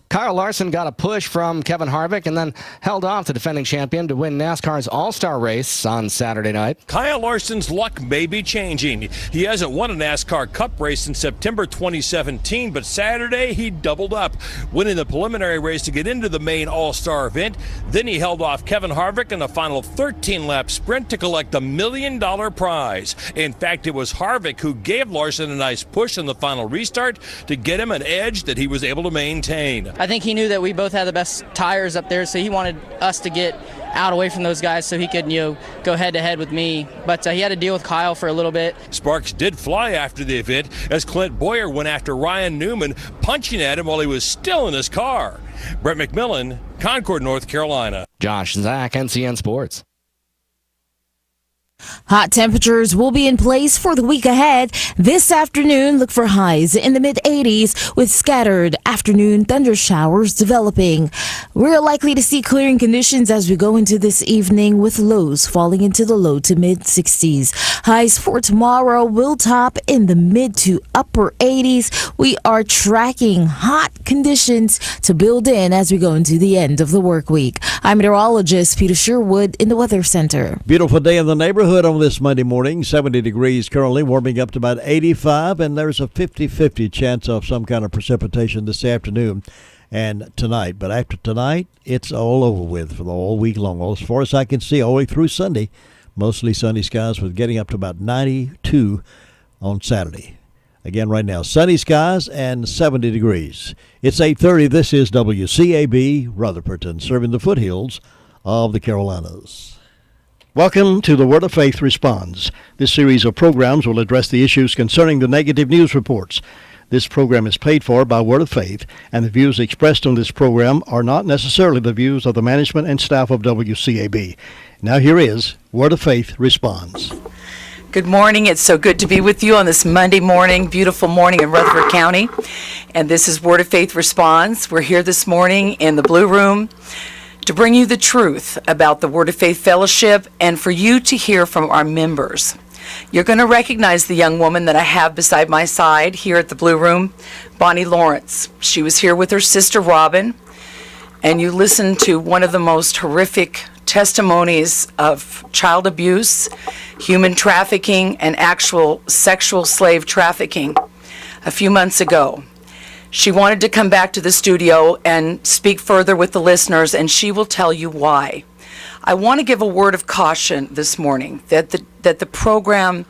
Kyle Larson got a push from Kevin Harvick and then held off the defending champion to win NASCAR's All-Star race on Saturday night. Kyle Larson's luck may be changing. He hasn't won a NASCAR Cup race since September 2017, but Saturday he doubled up, winning the preliminary race to get into the main All-Star event. Then he held off Kevin Harvick in the final 13-lap sprint to collect the $1 million prize. In fact, it was Harvick who gave Larson a nice push in the final restart to get him an edge that he was able to maintain. I think he knew that we both had the best tires up there, so he wanted us to get out away from those guys so he could, go head-to-head with me. But he had to deal with Kyle for a little bit. Sparks did fly after the event as Clint Boyer went after Ryan Newman, punching at him while he was still in his car. Brett McMillan, Concord, North Carolina. Josh Zach, NCN Sports. Hot temperatures will be in place for the week ahead. This afternoon, look for highs in the mid-80s with scattered afternoon thunder showers developing. We're likely to see clearing conditions as we go into this evening with lows falling into the low to mid-60s. Highs for tomorrow will top in the mid to upper 80s. We are tracking hot conditions to build in as we go into the end of the work week. I'm meteorologist Peter Sherwood in the Weather Center. Beautiful day in the neighborhood on this Monday morning. 70 degrees currently, warming up to about 85, and there's a 50-50 chance of some kind of precipitation this afternoon and tonight. But after tonight, it's all over with for the whole week long. Well, as far as I can see, all the way through Sunday, mostly sunny skies with getting up to about 92 on Saturday. Again, right now, sunny skies and 70 degrees. It's 8:30. This is WCAB Rutherford, serving the foothills of the Carolinas. Welcome to the Word of Faith Responds. This series of programs will address the issues concerning the negative news reports. This program is paid for by Word of Faith, and the views expressed on this program are not necessarily the views of the management and staff of WCAB. Now here is Word of Faith Responds. Good morning. It's so good to be with you on this Monday morning, beautiful morning in Rutherford County. And this is Word of Faith Responds. We're here this morning in the Blue Room to bring you the truth about the Word of Faith Fellowship and for you to hear from our members. You're going to recognize the young woman that I have beside my side here at the Blue Room, Bonnie Lawrence. She was here with her sister Robin, and you listened to one of the most horrific testimonies of child abuse, human trafficking, and actual sexual slave trafficking a few months ago. She wanted to come back to the studio and speak further with the listeners, and she will tell you why. I want to give a word of caution this morning that the program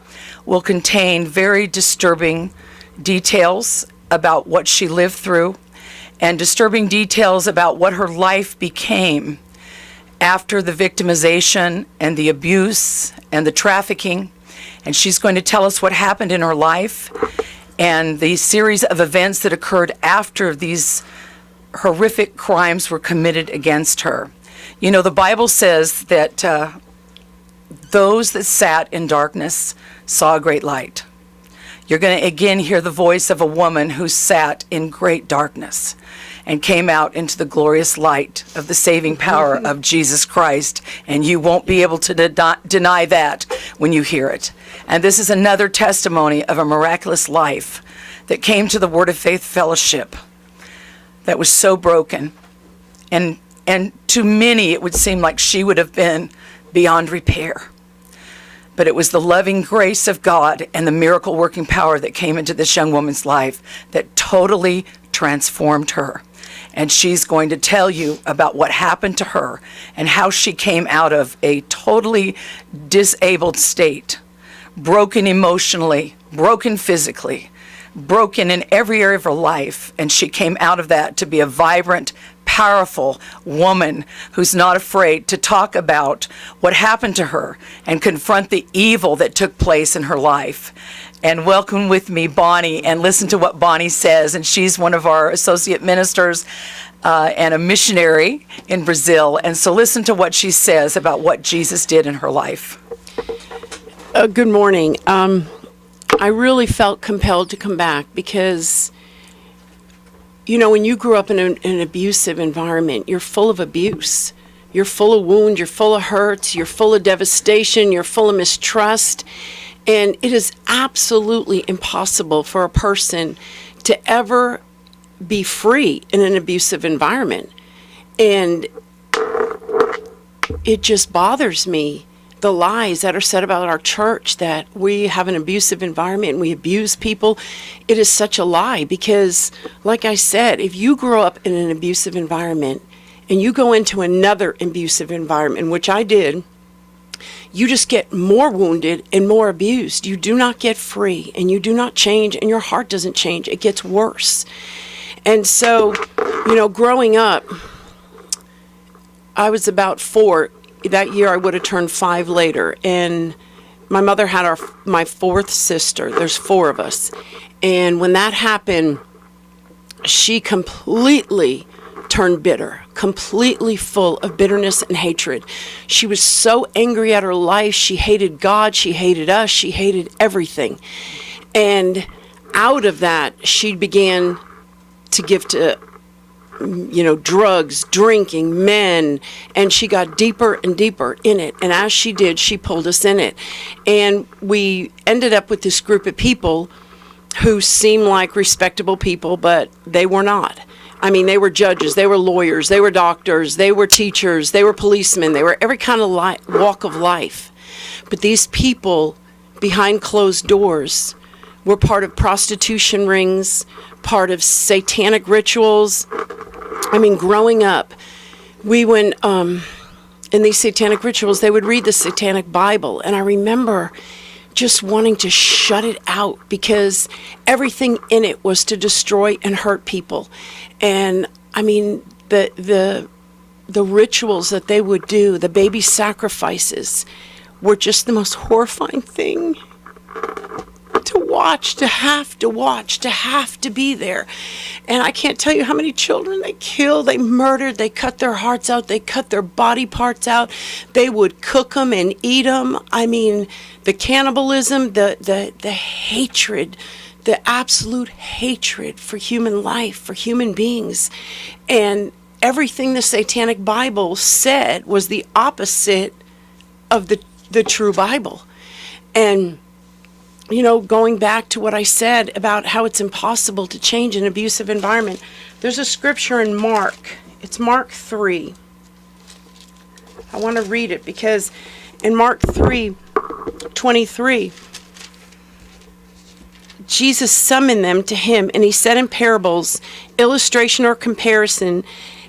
will contain very disturbing details about what she lived through and disturbing details about what her life became after the victimization and the abuse and the trafficking. And she's going to tell us what happened in her life and the series of events that occurred after these horrific crimes were committed against her. You know, the Bible says that those that sat in darkness saw a great light. You're going to again hear the voice of a woman who sat in great darkness and came out into the glorious light of the saving power of Jesus Christ, and you won't be able to deny that when you hear it. And this is another testimony of a miraculous life that came to the Word of Faith Fellowship that was so broken. And to many, it would seem like she would have been beyond repair. But it was the loving grace of God and the miracle-working power that came into this young woman's life that totally transformed her. and she's going to tell you about what happened to her and how she came out of a totally disabled state, broken emotionally, broken physically, broken in every area of her life, and she came out of that to be a vibrant, powerful woman who's not afraid to talk about what happened to her and confront the evil that took place in her life. And welcome with me Bonnie, and listen to what Bonnie says. And she's one of our associate ministers and a missionary in Brazil. And so listen to what she says about what Jesus did in her life. Good morning. I really felt compelled to come back because, you know, when you grew up in an abusive environment, you're full of abuse. You're full of wounds, you're full of hurts, you're full of devastation, you're full of mistrust. And it is absolutely impossible for a person to ever be free in an abusive environment. And it just bothers me, the lies that are said about our church, that we have an abusive environment and we abuse people. It is such a lie because, like I said, if you grow up in an abusive environment and you go into another abusive environment, which I did, you just get more wounded and more abused. You do not get free, and you do not change, and your heart doesn't change. It gets worse. And so, you know, growing up, I was about 4. That year I would have turned 5 later. And my mother had my 4th sister. There's 4 of us. And when that happened, she completely turned bitter, completely full of bitterness and hatred. She was so angry at her life. She hated God. She hated us. She hated everything. And out of that, she began to give to, you know, drugs, drinking, men, and she got deeper and deeper in it. And as she did, she pulled us in it. And we ended up with this group of people who seemed like respectable people, but they were not. I mean, they were judges, they were lawyers, they were doctors, they were teachers, they were policemen, they were every kind of walk of life. But these people behind closed doors were part of prostitution rings, part of satanic rituals. I mean, growing up, we went in these satanic rituals, they would read the Satanic Bible, and I remember just wanting to shut it out because everything in it was to destroy and hurt people. And I mean, the rituals that they would do, the baby sacrifices, were just the most horrifying thing to watch, to have to be there. And I can't tell you how many children they killed, they murdered, they cut their hearts out, they cut their body parts out, they would cook them and eat them. I mean, the cannibalism, the hatred, the absolute hatred for human life, for human beings. And everything the Satanic Bible said was the opposite of the true Bible. And you know, going back to what I said about how it's impossible to change an abusive environment, there's a scripture in Mark. It's Mark 3. I want to read it because in Mark 3:23, Jesus summoned them to him, and he said in parables, illustration or comparison,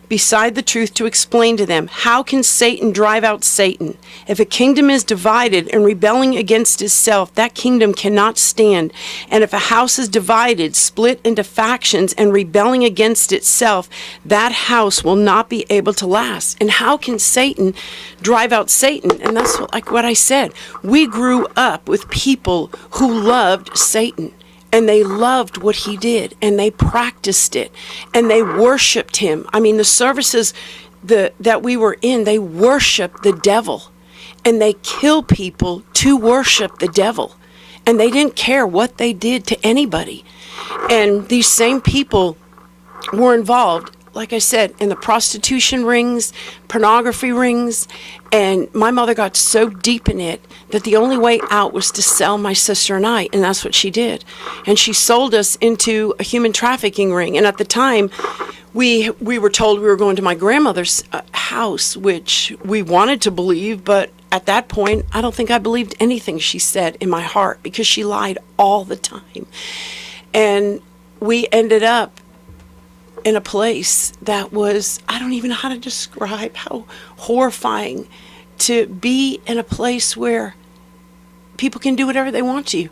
beside the truth, to explain to them, how can Satan drive out Satan? If a kingdom is divided and rebelling against itself, that kingdom cannot stand. And if a house is divided, split into factions, and rebelling against itself, that house will not be able to last. And how can Satan drive out Satan? And that's like what I said. We grew up with people who loved Satan. And they loved what he did, and they practiced it, and they worshiped him. I mean, the services that we were in, they worshiped the devil, and they kill people to worship the devil. And they didn't care what they did to anybody. And these same people were involved, like I said, in the prostitution rings, pornography rings, and my mother got so deep in it that the only way out was to sell my sister and I, and that's what she did. And she sold us into a human trafficking ring. And at the time, we were told we were going to my grandmother's house, which we wanted to believe, but at that point, I don't think I believed anything she said in my heart because she lied all the time. And we ended up in a place that was, I don't even know how to describe how horrifying to be in a place where people can do whatever they want to you.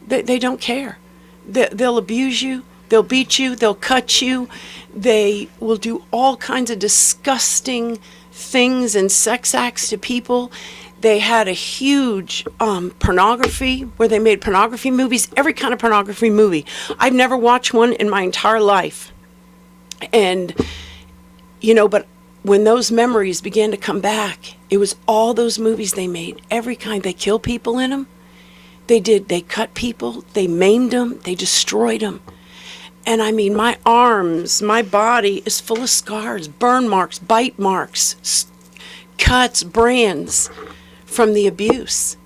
They don't care. They'll abuse you. They'll beat you. They'll cut you. They will do all kinds of disgusting things and sex acts to people. They had a huge pornography, where they made pornography movies, every kind of pornography movie. I've never watched one in my entire life. And, but when those memories began to come back, it was all those movies they made, every kind. They killed people in them. They cut people, they maimed them, they destroyed them. And I mean, my arms, my body is full of scars, burn marks, bite marks, cuts, brands from the abuse.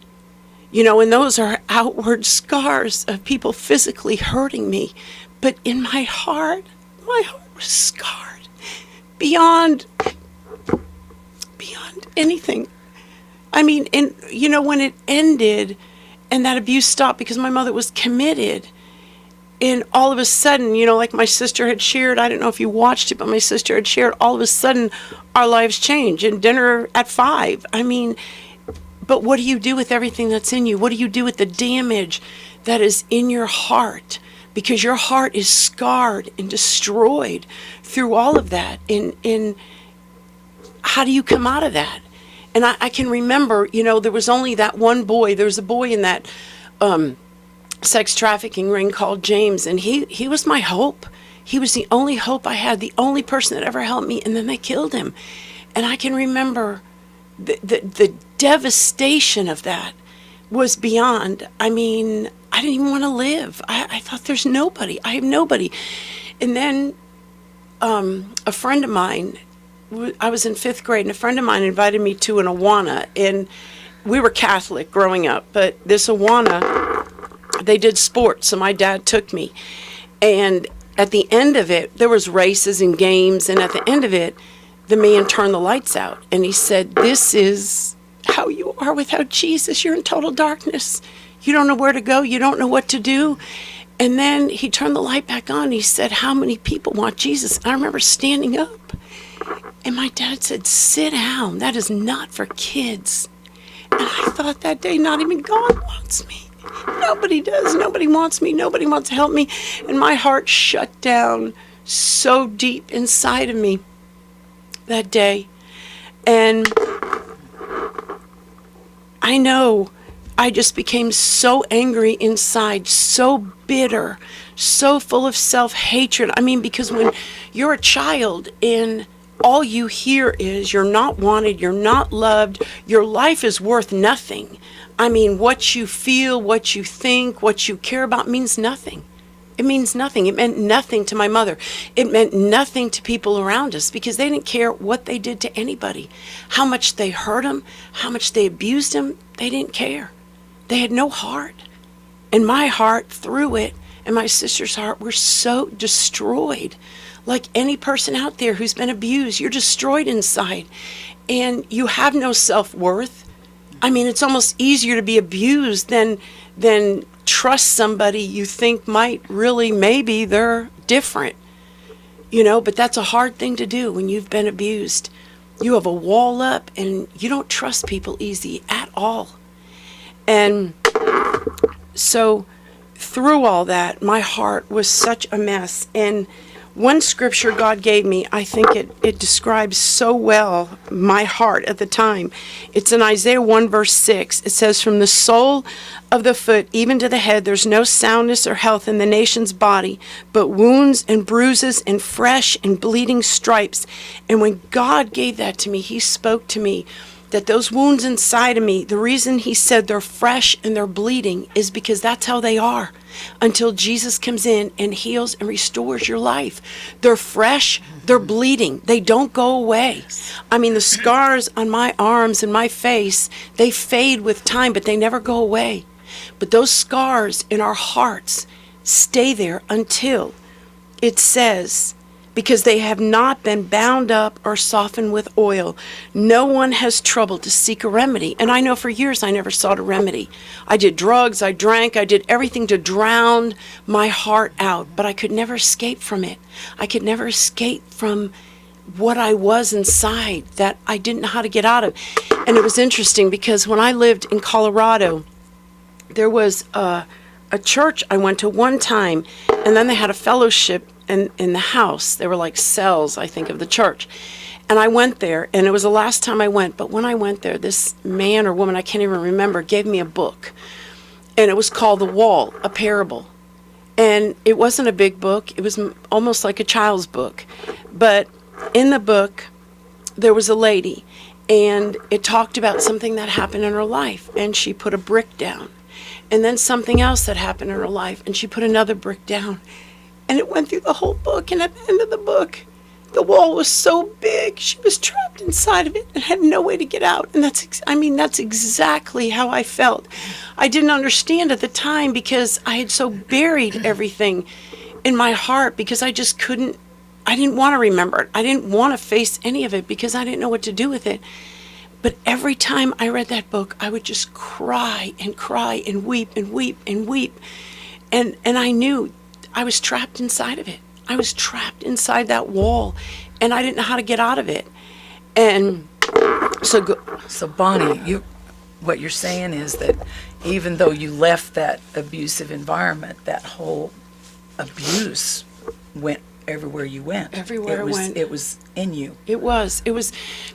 And those are outward scars of people physically hurting me. But in my heart was scarred beyond anything. I mean, and when it ended and that abuse stopped, because my mother was committed, and all of a sudden, like my sister had shared, I don't know if you watched it, but my sister had shared, all of a sudden our lives changed, and dinner at 5. I mean, but what do you do with everything that's in you? What do you do with the damage that is in your heart? Because your heart is scarred and destroyed through all of that. And how do you come out of that? And I can remember, there was only that one boy. There was a boy in that sex trafficking ring called James, and he was my hope. He was the only hope I had, the only person that ever helped me, and then they killed him. And I can remember the devastation of that was beyond. I mean, I didn't even want to live. I thought, there's nobody. I have nobody. And then a friend of mine, I was in 5th grade, and a friend of mine invited me to an Awana, and we were Catholic growing up, but this Awana, they did sports, so my dad took me. And at the end of it, there was races and games, and at the end of it, the man turned the lights out, and he said, "This is how you are without Jesus. You're in total darkness. You don't know where to go. You don't know what to do." And then he turned the light back on. He said, "How many people want Jesus?" And I remember standing up, and my dad said, "Sit down. That is not for kids." And I thought that day, not even God wants me. Nobody does. Nobody wants me. Nobody wants to help me. And my heart shut down so deep inside of me that day. And I know I just became so angry inside, so bitter, so full of self-hatred. I mean, because when you're a child and all you hear is you're not wanted, you're not loved, your life is worth nothing. I mean, what you feel, what you think, what you care about means nothing. It means nothing. It meant nothing to my mother. It meant nothing to people around us, because they didn't care what they did to anybody. How much they hurt them, how much they abused them, they didn't care. They had no heart. And my heart, through it, and my sister's heart were so destroyed. Like any person out there who's been abused, you're destroyed inside. And you have no self-worth. I mean, it's almost easier to be abused than trust somebody you think might really, maybe they're different. But that's a hard thing to do when you've been abused. You have a wall up and you don't trust people easy at all. And so through all that, my heart was such a mess. And one scripture God gave me, I think it describes so well my heart at the time. It's in Isaiah 1 verse 6. It says, "From the sole of the foot even to the head, there's no soundness or health in the nation's body, but wounds and bruises and fresh and bleeding stripes." And when God gave that to me, he spoke to me that those wounds inside of me, the reason he said they're fresh and they're bleeding is because that's how they are until Jesus comes in and heals and restores your life. They're fresh, they're bleeding, they don't go away. I mean, the scars on my arms and my face, they fade with time, but they never go away. But those scars in our hearts stay there until it says, because they have not been bound up or softened with oil. No one has troubled to seek a remedy. And I know for years I never sought a remedy. I did drugs, I drank, I did everything to drown my heart out, but I could never escape from it. I could never escape from what I was inside that I didn't know how to get out of. And it was interesting because when I lived in Colorado, there was a church I went to one time, and then they had a fellowship in the house. They were like cells, I think, of the church. And I went there, and it was the last time I went. But when I went there, this man or woman, I can't even remember, gave me a book. And it was called The Wall, a Parable. And it wasn't a big book. It was almost like a child's book. But in the book, there was a lady, and it talked about something that happened in her life. And she put a brick down. And then something else that happened in her life, and she put another brick down. And it went through the whole book, and at the end of the book, the wall was so big, she was trapped inside of it and had no way to get out. And that's exactly how I felt. I didn't understand at the time because I had so buried everything in my heart because I just couldn't, I didn't want to remember it. I didn't want to face any of it because I didn't know what to do with it. But every time I read that book, I would just cry and weep and weep and weep. And I knew I was trapped inside of it. I was trapped inside that wall, and I didn't know how to get out of it. And so Bonnie, what you're saying is that even though you left that abusive environment, that whole abuse went everywhere you went. Everywhere I went. It was in you. It was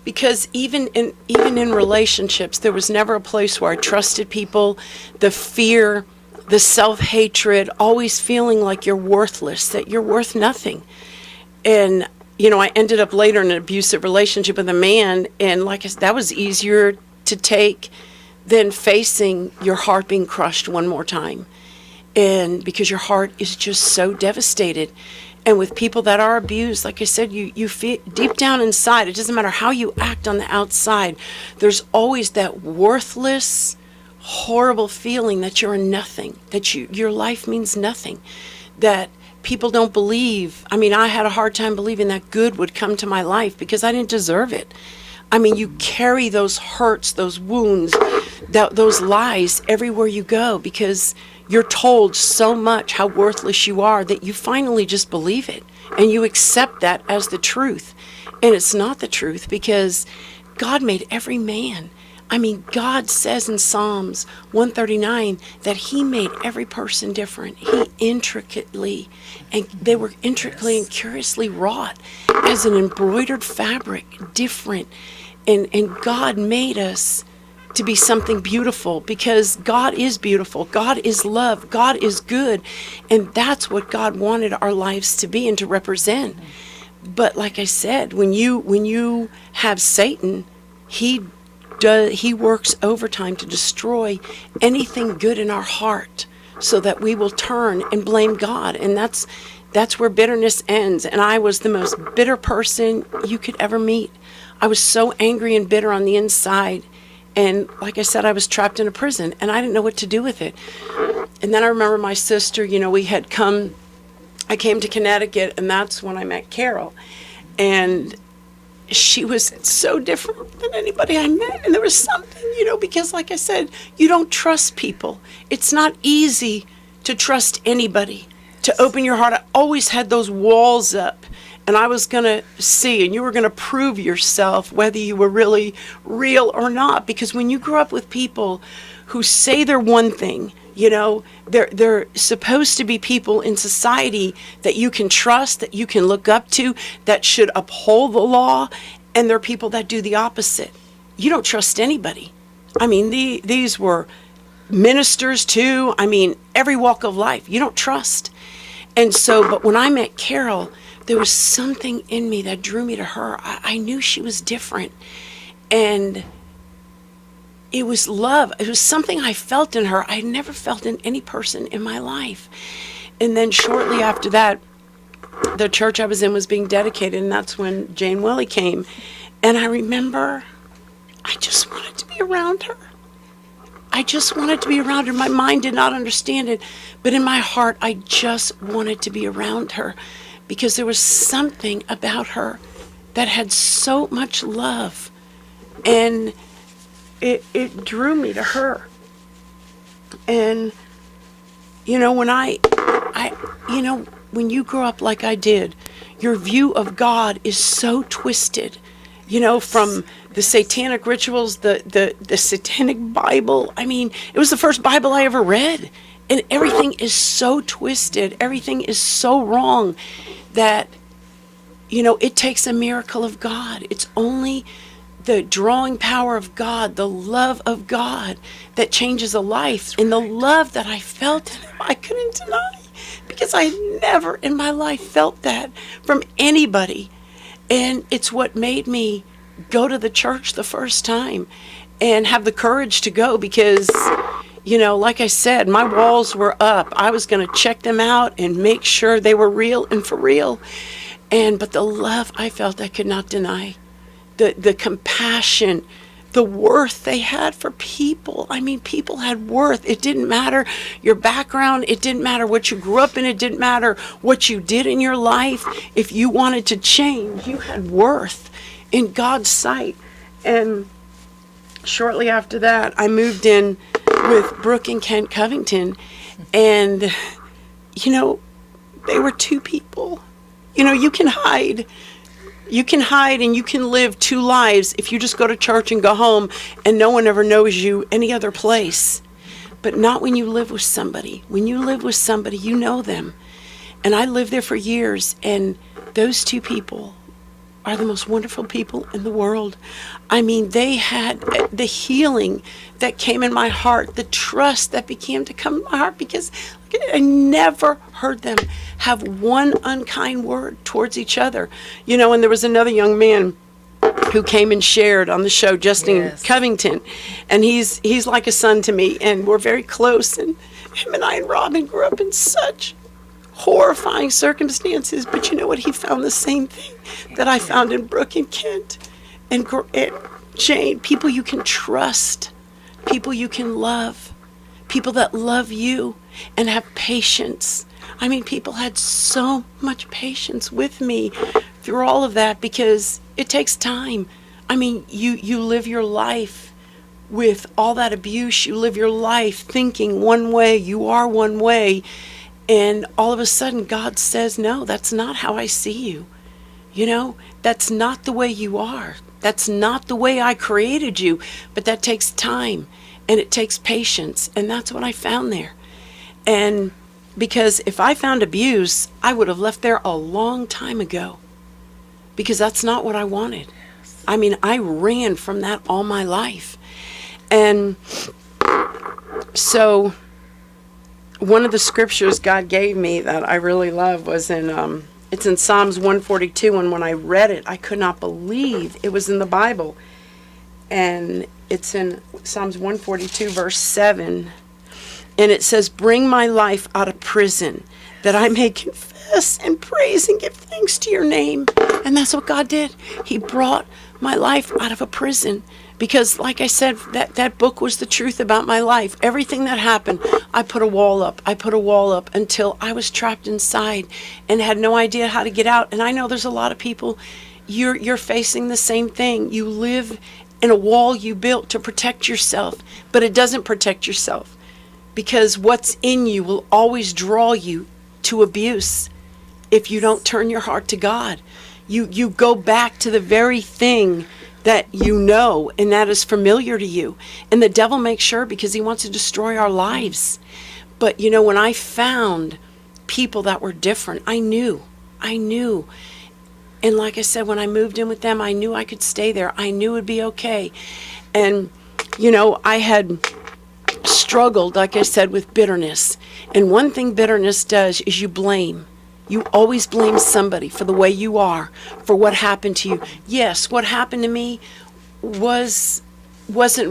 because even in relationships, there was never a place where I trusted people. The fear, the self-hatred, always feeling like you're worthless, that you're worth nothing. And, I ended up later in an abusive relationship with a man, and like I said, that was easier to take than facing your heart being crushed one more time. And because your heart is just so devastated. And with people that are abused, like I said, you feel deep down inside, it doesn't matter how you act on the outside, there's always that worthless, horrible feeling that you're a nothing, that your life means nothing, that people don't believe. I had a hard time believing that good would come to my life because I didn't deserve it. You carry those hurts, those wounds, those lies everywhere you go because you're told so much how worthless you are that you finally just believe it and you accept that as the truth. And it's not the truth because God made every man. God says in Psalms 139 that he made every person different. They were intricately and curiously wrought as an embroidered fabric, different. And God made us to be something beautiful because God is beautiful. God is love. God is good. And that's what God wanted our lives to be and to represent. But like I said, when you have Satan, he works overtime to destroy anything good in our heart so that we will turn and blame God. And that's where bitterness ends. And I was the most bitter person you could ever meet. I was so angry and bitter on the inside. And like I said, I was trapped in a prison and I didn't know what to do with it. And then I remember my sister, I came to Connecticut, and that's when I met Carol. And she was so different than anybody I met. And there was something, because like I said, you don't trust people. It's not easy to trust anybody, to open your heart. I always had those walls up, and I was going to see, and you were going to prove yourself whether you were really real or not. Because when you grow up with people who say they're one thing, they're supposed to be people in society that you can trust, that you can look up to, that should uphold the law, and they're people that do the opposite. You don't trust anybody. These were ministers too. Every walk of life. You don't trust. And so, but when I met Carol, there was something in me that drew me to her. I knew she was different. And it was love. It was something I felt in her I had never felt in any person in my life. And then shortly after that, the church I was in was being dedicated, and that's when Jane Willie came. And I remember I just wanted to be around her. I just wanted to be around her. My mind did not understand it, but in my heart, I just wanted to be around her because there was something about her that had so much love, and it drew me to her. And when you grow up like I did, your view of God is so twisted, from the satanic rituals, the satanic Bible. I mean, it was the first Bible I ever read, and everything is so twisted, everything is so wrong that, it takes a miracle of God. It's only the drawing power of God, the love of God that changes a life. And the love that I felt, I couldn't deny, because I had never in my life felt that from anybody. And it's what made me go to the church the first time and have the courage to go, because, like I said, my walls were up. I was going to check them out and make sure they were real and for real. But the love I felt, I could not deny. The compassion, the worth they had for people. I mean, people had worth. It didn't matter your background. It didn't matter what you grew up in. It didn't matter what you did in your life. If you wanted to change, you had worth in God's sight. And shortly after that, I moved in with Brooke and Kent Covington. And, they were two people. You can hide. You can hide and you can live two lives if you just go to church and go home and no one ever knows you any other place. But not when you live with somebody. When you live with somebody, you know them. And I lived there for years, and those two people are the most wonderful people in the world. I mean, they had the healing that came in my heart, the trust that began to come in my heart, because I never heard them have one unkind word towards each other. And there was another young man who came and shared on the show, Justin Covington, and he's like a son to me, and we're very close, and him and I and Robin grew up in such horrifying circumstances, but you know what? He found the same thing that I found in Brooke and Kent and Jane. People you can trust, people you can love, people that love you and have patience. I mean, people had so much patience with me through all of that, because it takes time. I mean, you live your life with all that abuse. You live your life thinking one way, you are one way, and all of a sudden God says, no, that's not how I see you. That's not the way you are. That's not the way I created you. But that takes time, and it takes patience, and that's what I found there. And because if I found abuse, I would have left there a long time ago, because that's not what I wanted. I mean, I ran from that all my life. And so one of the scriptures God gave me that I really love was it's in Psalms 142, and when I read it, I could not believe it was in the Bible. And it's in Psalms 142, verse 7, and it says, "Bring my life out of prison, that I may confess and praise and give thanks to your name." And that's what God did. He brought my life out of a prison. Because, like I said, that book was the truth about my life. Everything that happened, I put a wall up. I put a wall up until I was trapped inside and had no idea how to get out. And I know there's a lot of people, you're facing the same thing. You live in a wall you built to protect yourself, but it doesn't protect yourself, because what's in you will always draw you to abuse if you don't turn your heart to God. You go back to the very thing that you know, and that is familiar to you. And the devil makes sure, because he wants to destroy our lives. But when I found people that were different, I knew. And like I said, when I moved in with them, I knew I could stay there. I knew it'd be okay. And I had struggled, like I said, with bitterness. And one thing bitterness does is you blame. You always blame somebody for the way you are, for what happened to you. Yes, what happened to me wasn't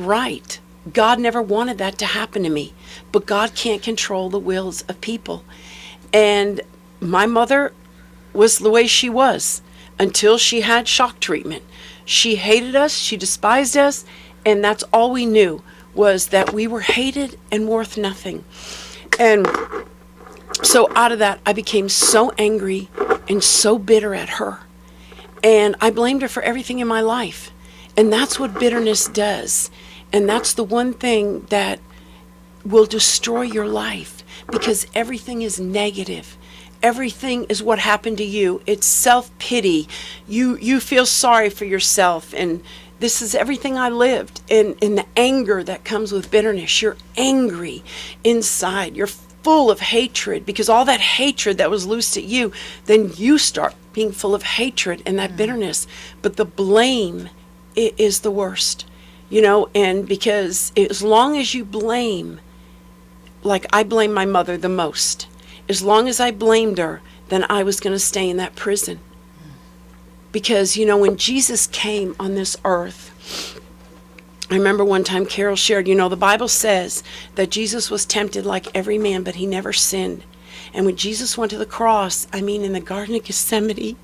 right. God never wanted that to happen to me. But God can't control the wills of people. And my mother was the way she was until she had shock treatment. She hated us, she despised us, and that's all we knew, was that we were hated and worth nothing. And So out of that, I became so angry and so bitter at her. And I blamed her for everything in my life. And that's what bitterness does. And that's the one thing that will destroy your life, because everything is negative. Everything is what happened to you. It's self-pity. You feel sorry for yourself. And this is everything I lived. And the anger that comes with bitterness. You're angry inside. You're full of hatred, because all that hatred that was loosed at you, then you start being full of hatred and that bitterness. But the blame is the worst, and because as long as you blame, like I blame my mother the most, as long as I blamed her, then I was going to stay in that prison. Because, when Jesus came on this earth, I remember one time Carol shared, the Bible says that Jesus was tempted like every man, but he never sinned. And when Jesus went to the cross, in the Garden of Gethsemane,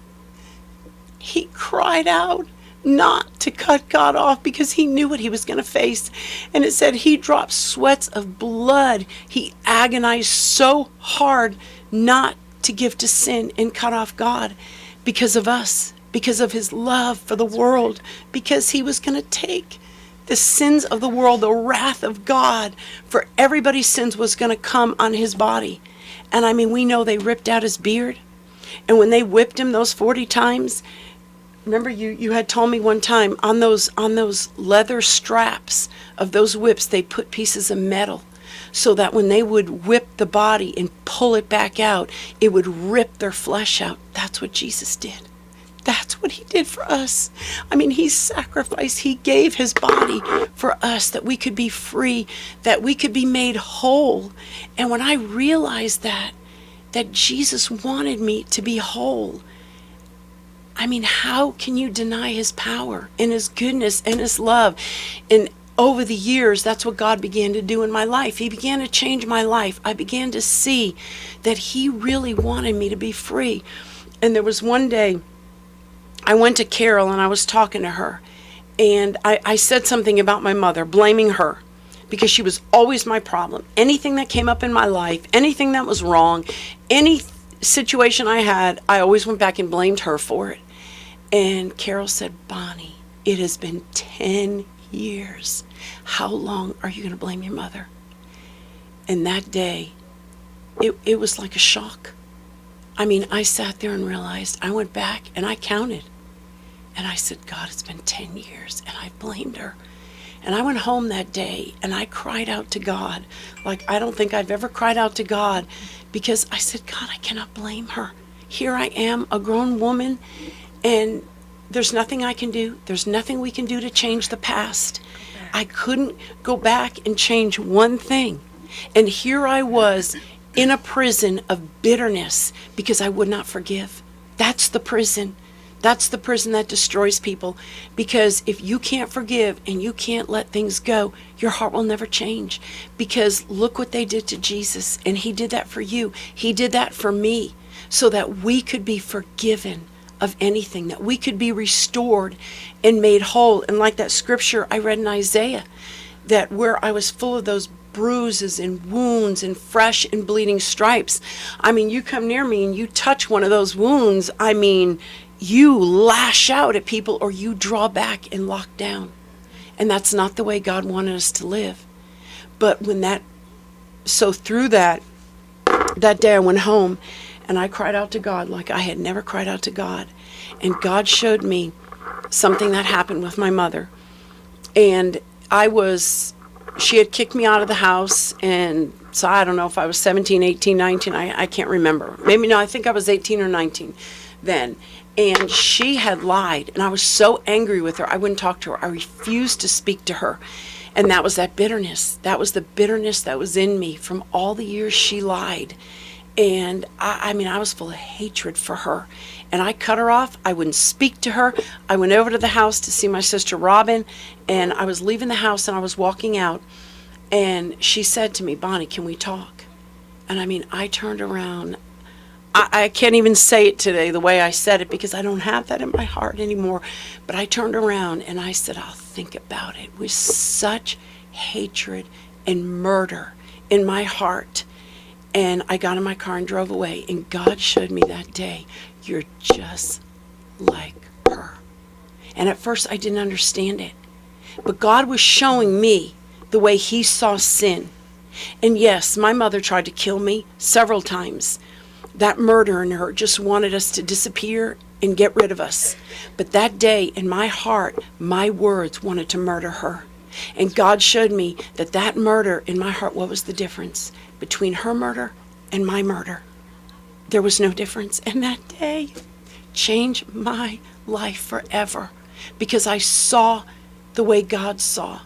he cried out not to cut God off, because he knew what he was going to face. And it said he dropped sweats of blood. He agonized so hard not to give to sin and cut off God because of us, because of his love for the world, because he was going to take the sins of the world, the wrath of God for everybody's sins was going to come on his body. And we know they ripped out his beard. And when they whipped him those 40 times, remember you had told me one time on those leather straps of those whips, they put pieces of metal so that when they would whip the body and pull it back out, it would rip their flesh out. That's what Jesus did. That's what he did for us. He sacrificed. He gave his body for us that we could be free, that we could be made whole. And when I realized that Jesus wanted me to be whole, how can you deny his power and his goodness and his love? And over the years, that's what God began to do in my life. He began to change my life. I began to see that he really wanted me to be free. And there was one day, I went to Carol and I was talking to her, and I said something about my mother, blaming her, because she was always my problem. Anything that came up in my life, anything that was wrong, any situation I had, I always went back and blamed her for it. And Carol said, Bonnie, it has been 10 years. How long are you going to blame your mother? And that day, it was like a shock. I sat there and realized, I went back and I counted. And I said, God, it's been 10 years, and I blamed her. And I went home that day and I cried out to God like I don't think I've ever cried out to God, because I said, God, I cannot blame her. Here I am, a grown woman, and there's nothing I can do. There's nothing we can do to change the past. I couldn't go back and change one thing. And here I was in a prison of bitterness because I would not forgive. That's the prison. That's the prison that destroys people. Because if you can't forgive and you can't let things go, your heart will never change. Because look what they did to Jesus, and he did that for you. He did that for me so that we could be forgiven of anything, that we could be restored and made whole. And like that scripture I read in Isaiah, that where I was full of those bruises and wounds and fresh and bleeding stripes. You come near me and you touch one of those wounds, you lash out at people or you draw back and lock down. And that's not the way God wanted us to live. But through that day I went home and I cried out to God like I had never cried out to God. And God showed me something that happened with my mother. And she had kicked me out of the house, and so I don't know if I was 17, 18, 19, I can't remember. I think I was 18 or 19 then. And she had lied, and I was so angry with her, I wouldn't talk to her. I refused to speak to her. And that was that bitterness. That was the bitterness that was in me from all the years she lied. And I was full of hatred for her. And I cut her off. I wouldn't speak to her. I went over to the house to see my sister Robin, and I was leaving the house and I was walking out, and she said to me, Bonnie, can we talk? And I turned around. I can't even say it today the way I said it because I don't have that in my heart anymore. But I turned around and I said, I'll think about it, with such hatred and murder in my heart. And I got in my car and drove away. And God showed me that day, you're just like her. And at first I didn't understand it. But God was showing me the way he saw sin. And yes, my mother tried to kill me several times. That murder in her just wanted us to disappear and get rid of us. But that day in my heart, my words wanted to murder her. And God showed me that that murder in my heart, what was the difference between her murder and my murder? There was no difference. And that day changed my life forever, because I saw the way God saw,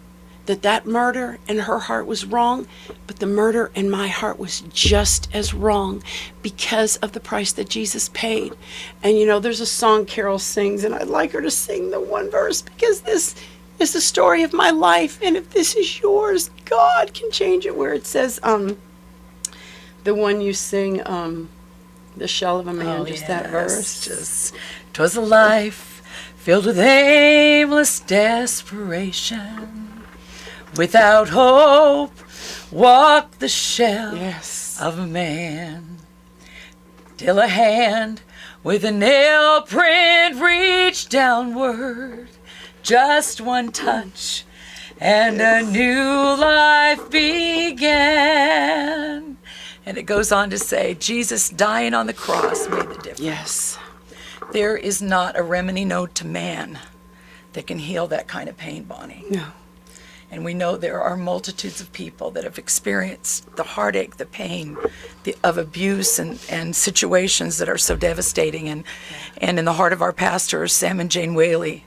that murder in her heart was wrong, but the murder in my heart was just as wrong because of the price that Jesus paid. And you know, there's a song Carol sings, and I'd like her to sing the one verse, because this is the story of my life, and if this is yours, God can change it, where it says, the one you sing, the shell of a man, that verse. Just, 'twas a life filled with aimless desperation. Without hope, walked the shell of a man, till a hand with a nail print reached downward. Just one touch, and a new life began. And it goes on to say, Jesus dying on the cross made the difference. Yes. There is not a remedy known to man that can heal that kind of pain, Bonnie. No. And we know there are multitudes of people that have experienced the heartache, the pain of abuse and situations that are so devastating. And in the heart of our pastors, Sam and Jane Whaley,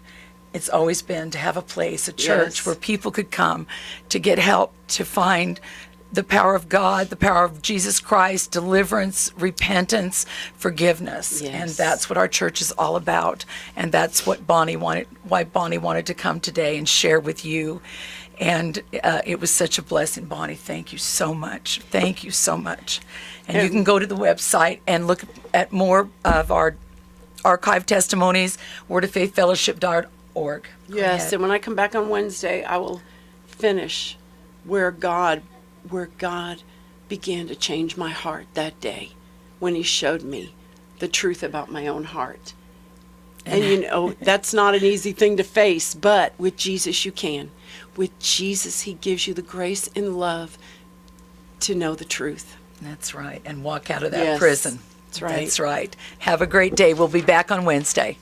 it's always been to have a place, a church where people could come to get help, to find the power of God, the power of Jesus Christ, deliverance, repentance, forgiveness. Yes. And that's what our church is all about. And that's what why Bonnie wanted to come today and share with you. And it was such a blessing, Bonnie. Thank you so much. Thank you so much. And you can go to the website and look at more of our archive testimonies, wordoffaithfellowship.org. Yes, and when I come back on Wednesday, I will finish where God began to change my heart that day, when he showed me the truth about my own heart. And you know, that's not an easy thing to face, but with Jesus you can. With Jesus, he gives you the grace and love to know the truth. That's right. And walk out of that prison. That's right. That's right. Have a great day. We'll be back on Wednesday.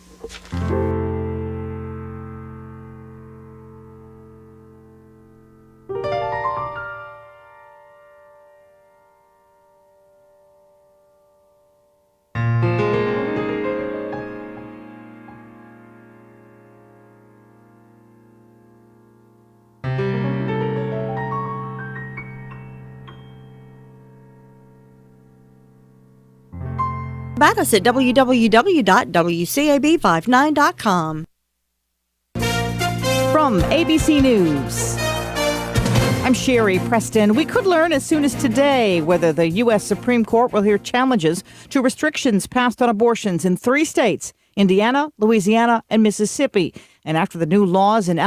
About us at www.wcab59.com. From ABC News, I'm Sherry Preston. We could learn as soon as today whether the U.S. Supreme Court will hear challenges to restrictions passed on abortions in 3 states, Indiana, Louisiana, and Mississippi. And after the new laws in